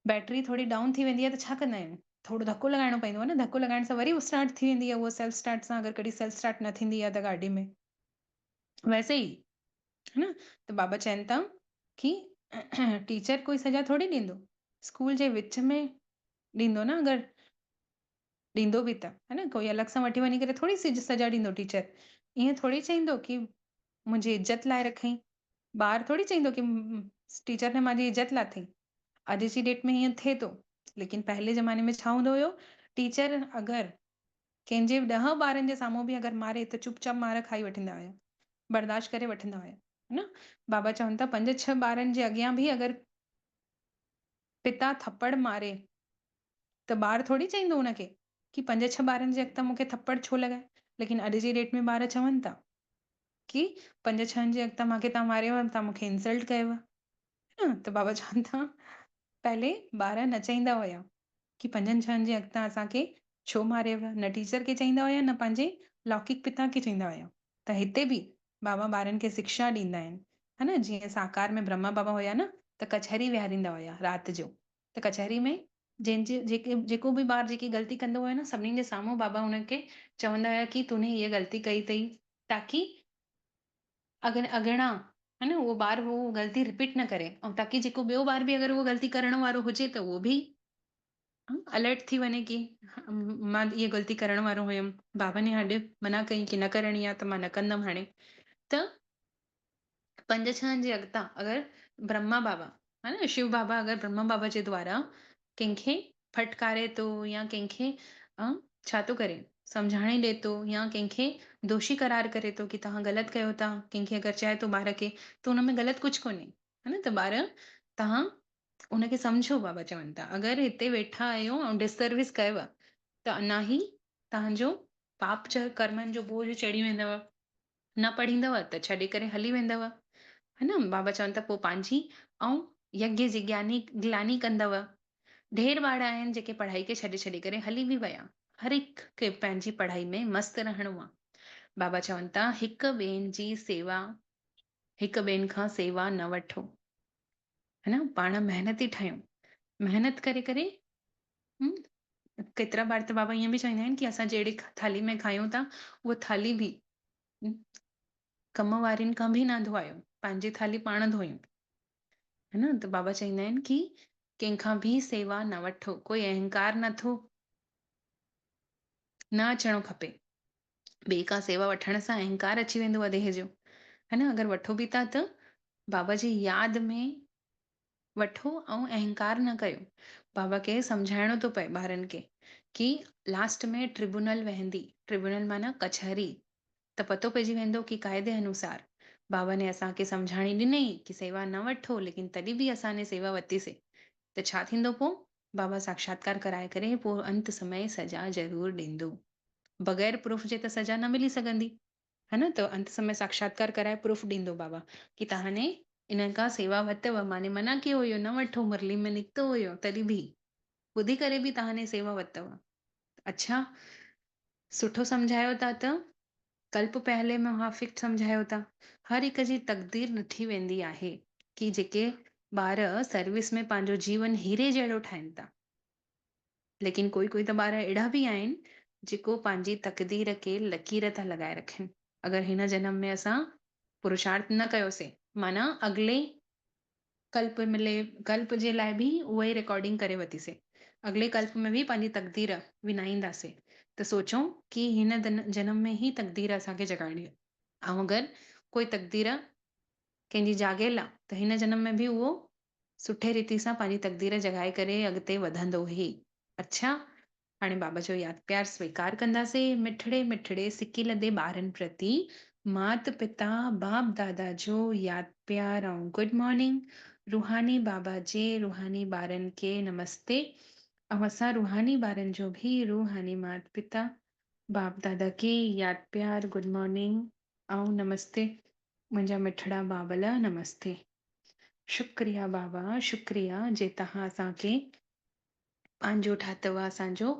B: बैटरी थोरी डाउन थी वेंदी आहे त छा कंदा आहियूं, थोरो धको लॻाइणो पवंदो आहे न, धको लॻाइण सां वरी उहा स्टार्ट थी वेंदी आहे, उहा सेल्फ स्टार्ट सां। अगरि कॾहिं सेल्फ स्टार्ट न थींदी आहे त गाॾी में वैसे ई, है न। त बाबा चवनि था कि टीचर कोई सजा थोड़ी ॾींदो, स्कूल जे विच में ॾींदो न, अगरि ॾींदो बि त, है न, कोई अलॻि सां वठी वञी करे थोरी सजा ॾींदो टीचर। ईअं थोरी चईंदो की मुंहिंजी इज़त लाइ रखई, ॿार थोरी चईंदो की टीचर ने मुंहिंजी इज़त लाथई। अॼु जी डेट में हीअं थिए थो, लेकिन पहले ज़माने में छा हूंदो हुयो, टीचर अगरि कंहिंजे 10 ॿारनि जे साम्हूं बि अगरि मारे त चुपचाप मार खाई वठंदा हुया, बर्दाश्त करे वठंदा हुया, है न। बाबा चवनि था 5-6 ॿारनि जे अॻियां बि अगरि पिता थप्पड़ मारे त ॿार थोरी चईंदो हुनखे कि 5-6 ॿारनि जे अॻियां मूंखे थप्पड़ छो लॻाए। लेकिन अॼु जी डेट में ॿार चवनि था कि 5-6 जे अॻियां मूंखे तव्हां मारियव, तव्हां मूंखे इंसल्ट कयव, है न। त बाबा चवनि था पहले ॿार न चईंदा हुया कि 5-6 जे अॻियां असांखे छो मारियव, न टीचर खे चईंदा हुया न पंहिंजे लौकिक पिता खे चईंदा हुया। त हिते बि बाबा ॿारनि खे शिक्षा ॾींदा आहिनि, है न। जीअं साकार में ब्रह्मा बाबा हुया न, त कचहरी विहारींदा हुया राति जो, त कचहरी में जेको बि ॿार जेकी ग़लती कंदो हुयो न, सभिनीनि जे साम्हूं बाबा हुनखे चवंदा हुया कि तूने हीअ ग़लती कई अथई, ताकी अॻियां, है न, उहो ॿार उहो ग़लती रिपीट न करे, ऐं ताकी जेको ॿियो ॿार बि अगरि उहो ग़लती करण वारो हुजे त उहो बि अलर्ट थी वञे कि मां इहा ग़लती करण वारो हुयमि, बाबा ने अॼु मना कई कि न करणी आहे त मां न कंदमि हाणे। त 5-6 जे अॻियां अगरि ब्रह्मा बाबा, है न, शिव बाबा अगरि ब्रह्मा बाबा जे द्वारा कंहिंखे फटकारे थो या कंहिंखे छा थो करे, सम्झाणे ॾिए थो या कंहिंखे दोषी करार करे थो कि तव्हां ग़लति कयो था, कंहिंखे अगरि चए थो ॿार खे, त हुन में ग़लति कुझु कोन्हे, है न। त ॿार तव्हां उनखे सम्झो, बाबा चवनि था अगरि हिते वेठा आहियो ऐं डिससर्विस कयव त अञा ई तव्हांजो पाप जा कर्मनि जो बोझ चढ़ी वेंदव, न पढ़ींदव त छॾे करे हली वेंदव, है न। बाबा चवनि था पोइ पंहिंजी ऐं यज्ञ जी ग्लानी कंदव। ढेर ॿार आहिनि जेके पढ़ाई खे छॾे छॾे करे हली बि विया, हर हिकु खे पंहिंजी पढ़ाई में मस्तु रहणो आहे। बाबा चवनि था हिक ॿियनि जी सेवा, हिक ॿियनि खां सेवा न वठो, है न, पाण महिनती ठहियूं, महिनत करे करे। केतिरा बार त बाबा ईअं बि चवंदा आहिनि कि असां जहिड़ी थाली में खायूं था उहा थाली बि कम वारियुनि खां बि न धोआयो, पंहिंजी थाली पाण धोयूं, है न। त बाबा चवंदा आहिनि कि कंहिंखां बि सेवा न वठो, कोई अहंकार नथो न अचणो खपे। ॿिए खां सेवा वठण सां अहंकार अची वेंदो आहे देह जो, है न। अगरि वठो बि था त बाबा जी यादि में वठो ऐं अहंकार न कयो। बाबा खे सम्झाइणो थो पए ॿारनि खे कि लास्ट में ट्रिब्यूनल वहंदी, ट्रिब्यूनल माना कचहरी, त पतो पइजी वेंदो कि क़ाइदे अनुसार बाबा ने असांखे सम्झाणी ॾिनई कि सेवा न वठो, लेकिन तॾहिं बि असांने सेवा वरितीसीं, त छा थींदो पोइ? बाबा साक्षात्कार कराए करे पोइ अंत समय सजा ज़रूरु ॾींदो। बग़ैर प्रूफ जे त सजा न मिली सघंदी, है न? त अंत समय साक्षात्कार कराए प्रूफ ॾींदो बाबा कि तव्हांने इन्हनि खां सेवा वरितव, माने मना कयो हुयो न वठो, मुरली में निकितो हुयो, तॾहिं बि ॿुधी करे बि तव्हांने सेवा वरितव। अच्छा, सुठो सम्झायो था त कल्प पहले मुहाफ़िक सम्झायो था। हर हिक जी तक़दीर ॾिठी वेंदी आहे कि जेके ॿार सर्विस में पंहिंजो जीवन हीरे जहिड़ो ठाहिनि था, लेकिन कोई कोई त ॿार अहिड़ा बि आहिनि जेको पंहिंजी तक़दीर खे लकीर था लॻाए रखनि। अगरि हिन जन्म में असां पुरुषार्थ न कयोसीं, माना अॻिले कल्प जे लाइ बि उहा ई रिकॉर्डिंग करे वरितीसीं, अॻिले कल्प में बि पंहिंजी तक़दीर विञाईंदासीं, त सोचूं कि हिन जन्म में ई तक़दीर असांखे जगाइणी आहे। ऐं अगरि कोई तक़दीर कंहिंजी जाॻियल आहे त हिन जन्म में बि उहो सुठे रीति सां पंहिंजी तक़दीर जॻाए करे अॻिते वधंदो ई। अच्छा, हाणे बाबा जो यादि प्यार स्वीकार कंदासीं। मिठड़े मिठड़े सिकी लदे ॿारनि प्रति मात पिता बाप दादा जो यादि प्यार ऐं गुड मॉर्निंग। रूहानी बाबा जे रूहानी ॿारनि खे नमस्ते। ऐं असां रूहानी ॿारनि जो बि रूहानी मात पिता बाप दादा खे यादि प्यार गुड मॉर्निंग ऐं नमस्ते। मुंहिंजा मिठड़ा बाबल नमस्ते। शुक्रिया बाबा, शुक्रिया जे तव्हां असांखे पंहिंजो ठातव, असांजो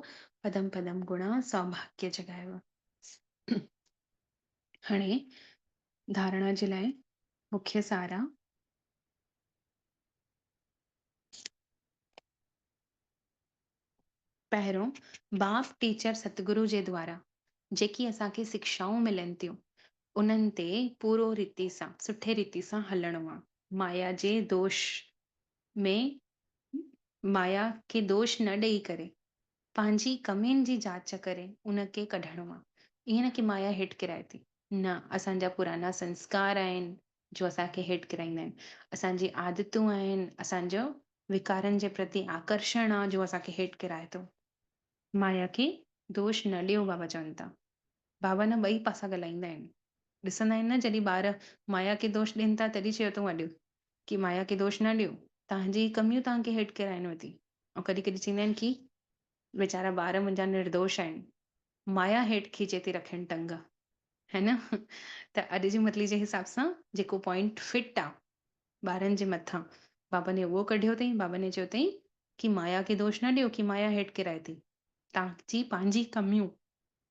B: पदम पदम गुणा सौभाग्य जगायव। हाणे धारणा जे लाइ मुख्य सार आहे। पहिरियों, बाप टीचर सतगुरु जे द्वारा जेकी असांखे शिक्षाऊं मिलनि थियूं उन्हनि ते पूरो रीति सां सुठे रीति सां हलणो आहे। माया जे दोष में माया खे दोष न ॾेई करे पंहिंजी कमियुनि जी जांच करे उनखे कढणो आहे। ईअं न की माया हेठि किराए थी, न, असांजा पुराना संस्कार आहिनि जो असांखे हेठि किराईंदा आहिनि, असांजी आदतूं आहिनि, असांजो विकारनि जे प्रति आकर्षण आहे जो असांखे हेठि किराए थो। माया खे दोष न ॾियो, बाबा चवनि था। बाबा न ॿई पासा ॻाल्हाईंदा आहिनि। ॾिसंदा आहिनि न, जॾहिं ॿार माया खे दोष ॾियनि था तॾहिं चयो अथऊं अॼु की माया खे दोष न ॾियो, तव्हांजी कमियूं तव्हांखे हेठि किराइनि थी। ऐं कॾहिं कॾहिं चवंदा आहिनि की वीचारा ॿार मुंहिंजा निर्दोष आहिनि, माया हेठि खीचे थी रखनि टंग, है न? त अॼु जी मतली जे हिसाब सां जेको पॉइंट फिट आहे ॿारनि जे मथां, बाबा ने उहो कढियो अथई। बाबा ने चयो अथई की माया खे दोष न ॾियो की माया हेठि किराए थी। तव्हांजी पंहिंजी कमियूं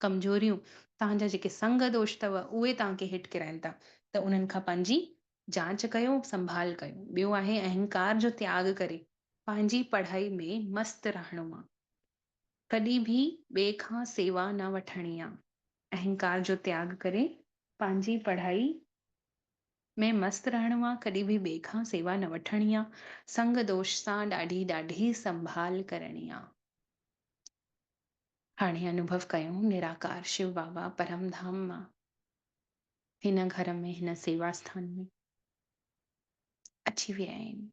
B: कमज़ोरियूं, तव्हांजा जेके संग दोष अथव उहे तव्हांखे हेठि किराइनि था, त उन्हनि खां पंहिंजी जांच कयो, संभाल कयो। ॿियो आहे अहंकार जो त्याग करे पंहिंजी पढ़ाई में मस्तु रहणो आहे। कॾहिं बि ॿिए खां सेवा न वठणी आहे। अहंकार जो त्याग करे पंहिंजी पढ़ाई में मस्तु रहणो आहे, कॾहिं बि ॿिए खां सेवा न वठणी आहे। संग दोष सां ॾाढी ॾाढी संभाल करणी आहे। हाणे अनुभव कयूं निराकार शिव बाबा परमधाम मां, हिन घर में, हिन सेवा स्थान में अची विया आहिनि।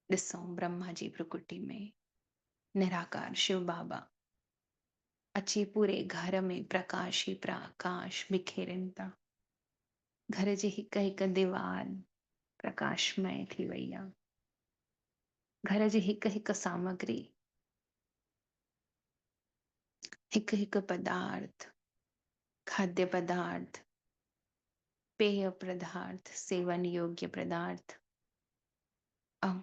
B: ॾिसूं ब्रह्मा जी प्रकृति में निराकार शिव बाबा अची पूरे घर में प्रकाश ई प्रकाश बिखेरनि था। घर जी हिक हिक दीवार प्रकाशमय थी वई आहे। घर जी हिक हिक सामग्री, हिक हिक पदार्थ, खाद्य पदार्थ, पेय पदार्थ, सेवन योग्य पदार्थ, ऐं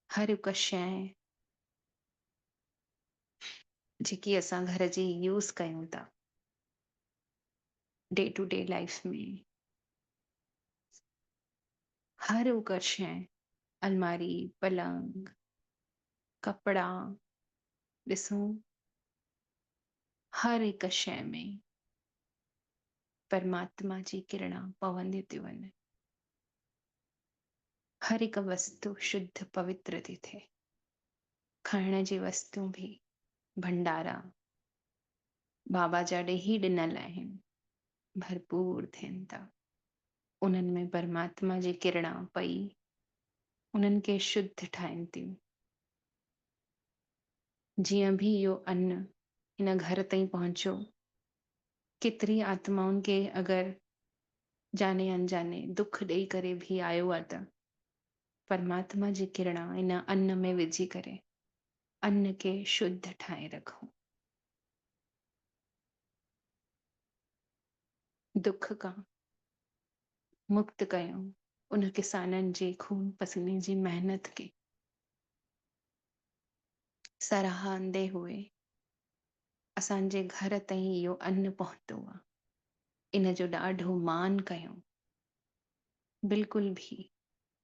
B: हर हिकु शइ जेकी असां घर जी यूज़ कयूं था डे टू डे लाइफ में, हर हिकु शइ, अलमारी, पलंग, कपड़ा, ॾिसूं हर हिकु शइ में परमात्मा जी किरणा पवंदी थी वञे। हर हिकु वस्तु शुद्ध पवित्र थी थिए। खाइण जी वस्तु भी, भंडारा बाबा जा ॾे ई ॾिनल आहिनि, भरपूर थियनि था। उन्हनि में परमात्मा जी किरणा पई उन्हनि खे शुद्ध ठाहिनि थियूं। जीअं बि इहो अन्न हिन घर ताईं पहुचो, केतिरी आत्माउनि खे अगरि जाने अनजाने दुख ॾेई करे बि आयो आहे त परमात्मा जी किरणा इन अन्न में विझी करे अन्न खे शुद्ध ठाहे रखो। दुख खां मुक्त कयूं उन किसाननि जे खून पसीने जी मेहनत खे सराहंदे हुए असांजे घर ताईं इहो अन्न पहुतो आहे, इन जो ॾाढो मान कयूं, बिल्कुलु बि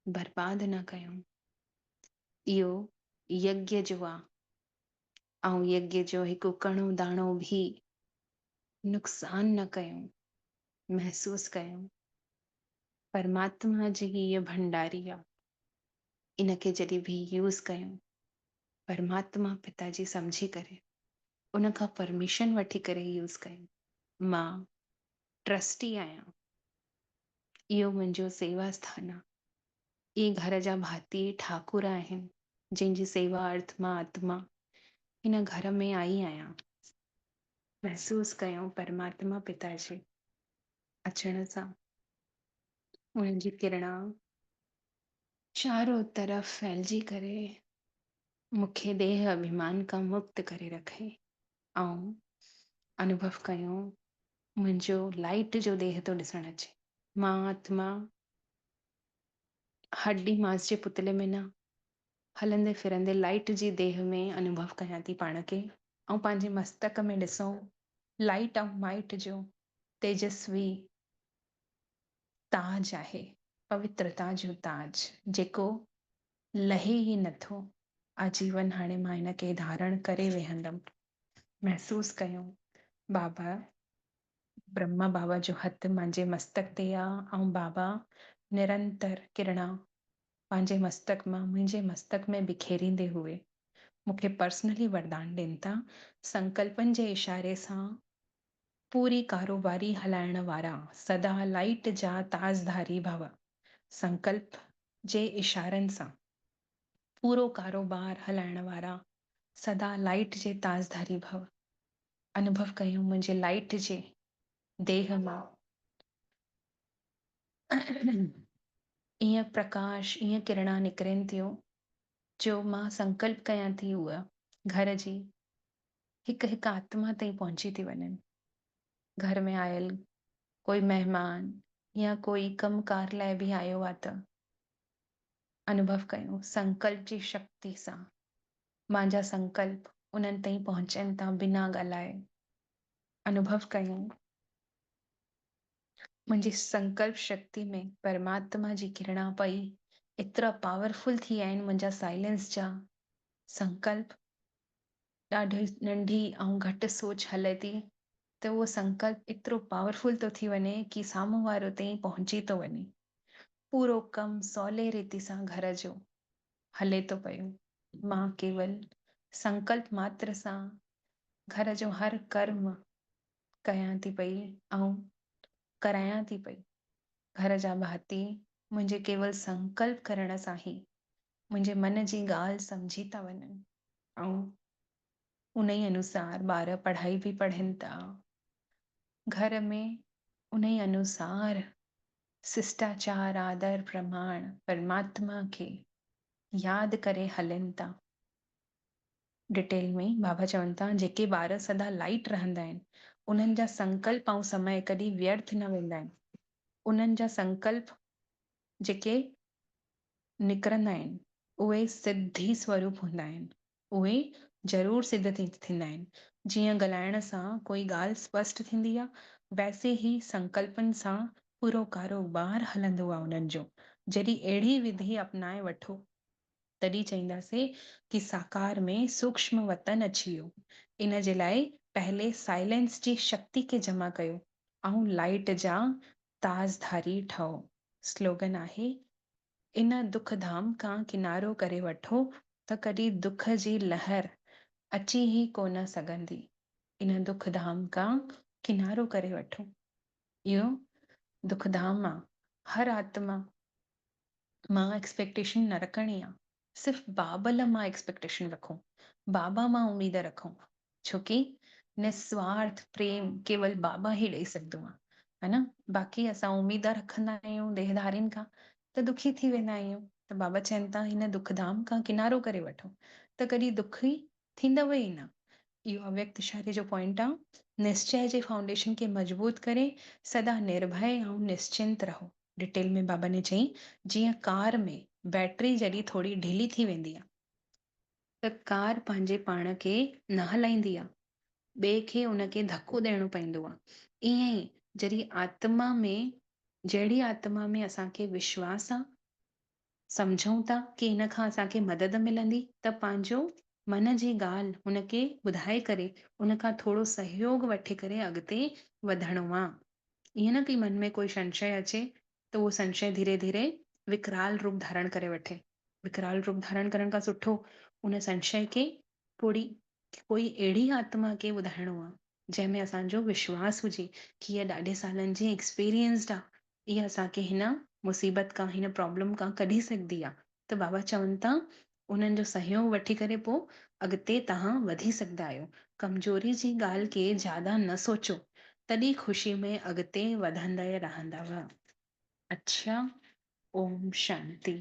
B: बर्बाद न कयूं। इहो यज्ञ जो आहे ऐं यज्ञ जो हिकु कणो दाणो बि नुक़सान न कयूं, महसूस कयूं। परमात्मा जी हीअ भंडारी आहे, इनखे जॾहिं बि यूज़ कयूं परमात्मा पिताजी समझी करे उन खां परमिशन वठी करे यूज़ कयूं। मां ट्रस्टी आहियां, इहो मुंहिंजो सेवा स्थान आहे। इहे घर जा भाती ठाकुर आहिनि जंहिंजी सेवा अर्थ मां आत्मा हिन घर में आई आहियां। महसूस कयूं परमात्मा पिता जे अचण सां उन्हनि जी किरणा चारों तरफ़ फैलिजी करे मूंखे देह अभिमान खां मुक्त करे रखे ऐं अनुभव कयूं मुंहिंजो लाइट जो देह थो ॾिसण अचे। मां आत्मा हड्डी मांस जे पुतले में न हलंदे फिरंदे लाइट जी देह में अनुभव कयां थी पाण खे ऐं पंहिंजे मस्तक में ॾिसूं लाइट ऐं माइट जो तेजस्वी ताज आहे, पवित्रता जो ताज जेको लहे ई नथो। आजीवन हाणे मां हिनखे धारण करे वेहंदमि। महसूस कयूं बाबा ब्रह्मा बाबा जो हथ मुंहिंजे मस्तक ते आहे ऐं बाबा निरंतर किरणा पंहिंजे मस्तक मां मुंहिंजे मस्तक में बिखेरींदे हुए मूंखे पर्सनली वरदान ॾियनि था संकल्पनि जे इशारे सां पूरी कारोबारी हलाइण वारा सदा लाइट जा ताजधारी भव। संकल्प जे इशारनि सां पूरो कारोबार हलाइण वारा सदा लाइट जे ताजधारी भव। अनुभव कयूं मुंहिंजे लाइट जे देह मां ईअं प्रकाश ईअं किरणा निकिरनि थियूं जो मां संकल्प कयां थी उहा घर जी हिकु हिकु आत्मा ताईं पहुची थी वञनि। घर में आयल कोई महिमान या कोई कमकार लाइ बि आयो आहे त अनुभव कयूं संकल्प जी शक्ति सां मुंहिंजा संकल्प उन्हनि ताईं पहुचनि था बिना ॻाल्हाए। अनुभव कयूं मुंहिंजी संकल्प शक्ति में परमात्मा जी किरणा पई एतिरा पावरफुल थी विया आहिनि मुंहिंजा साइलेंस जा संकल्प। ॾाढी नंढी ऐं घटि सोच हले थी त उहो संकल्प एतिरो पावरफुल थो थी वञे कि साम्हूं वारो ताईं पहुची थो वञे। पूरो कमु सवले रीति सां घर जो हले थो पियो। मां केवल संकल्प मात्र सां घर जो हर कर्म कयां थी पई ऐं करायां थी पई। घर जा भाती मुंहिंजे केवल संकल्प करण सां ई मुंहिंजे मन जी ॻाल्हि सम्झी था वञनि ऐं उन ई अनुसार ॿार पढ़ाई बि पढ़नि था। घर में उन ई अनुसार शिष्टाचार आदर प्रमाण परमात्मा खे यादि करे हलनि था। डिटेल में बाबा चवनि था जेके ॿार सदा लाइट रहंदा आहिनि उन्हनि जा संकल्प ऐं समय कॾहिं व्यर्थ न वेंदा आहिनि। उन्हनि जा संकल्प जेके निकिरंदा आहिनि उहे सिद्धि स्वरूप हूंदा आहिनि। उहे ज़रूर सिद्ध थींदा आहिनि। जीअं ॻाल्हाइण सां कोई ॻाल्हि स्पष्ट थींदी आहे वैसे ई संकल्पनि सां पूरो कारोबार हलंदो आहे उन्हनि जो। जॾहिं अहिड़ी विधि अपनाए वठो तॾहिं चईंदासीं कि साकार में सूक्ष्म वतन अची वियो। इन जे लाइ पहले साइलेंस जी शक्ति खे जमा कयो ऐं लाइट जा ताजधारी ठहो। स्लोगन आहे इन दुख धाम खां किनारो करे वठो त कॾहिं दुख जी लहर अची ई कोन सघंदी। इन दुख धाम खां किनारो करे वठो। इहो दुख धाम आहे हर आत्मा मां एक्सपेक्टेशन न रखणी आहे, सिर्फ़ु बाबल मां एक्सपेक्टेशन रखूं, बाबा मां उम्मीद रखूं, छोकी निस्वार्थ प्रेम केवल बाबा ई ॾेई सघंदो आहे, है न। बाक़ी असां उम्मीद रखंदा आहियूं देहधारियुनि खां त दुखी थी वेंदा आहियूं। त बाबा चवनि था हिन दुखधाम खां किनारो करे वठो त कॾहिं दुखी थींदव ई न। इहो अव्यक्त इशारे जो पॉइंट आहे। निश्चय जे फाउंडेशन खे मज़बूत करे सदा निर्भय ऐं निश्चिंत रहो। डिटेल में बाबा ने चई जीअं कार में बैटरी जॾहिं थोरी ढिली थी वेंदी आहे त कार पंहिंजे पाण खे न हलाईंदी आहे, ॿिए खे उनखे धक्को ॾियणो पवंदो आहे। ईअं ई जॾहिं आत्मा में जहिड़ी आत्मा में असांखे विश्वास आहे, सम्झूं था की हिन खां असांखे मदद मिलंदी, त पंहिंजो मन जी ॻाल्हि हुनखे ॿुधाए करे उन खां थोरो सहयोग वठी करे अॻिते वधणो आहे। ईअं न की मन में कोई संशय अचे त उहो संशय धीरे धीरे विकराल रूप धारण करे वठे। विकराल रूप धारण करण खां सुठो उन संशय खे थोड़ी कोई अहिड़ी आत्मा खे ॿुधाइणो आहे जंहिंमें असांजो विश्वास हुजे की हीअ ॾाढे सालनि जी एक्सपीरियंस्ड आहे, इहा असांखे हिन मुसीबत खां हिन प्रॉब्लम खां कढी सघंदी आहे। त बाबा चवनि था उन्हनि जो सहयोग वठी करे पोइ अॻिते तव्हां वधी सघंदा आहियो। कमज़ोरी जी ॻाल्हि खे ज्यादा न सोचो, तॾहिं ख़ुशी में अॻिते वधंदा रहंदव। अच्छा, ओम शांति।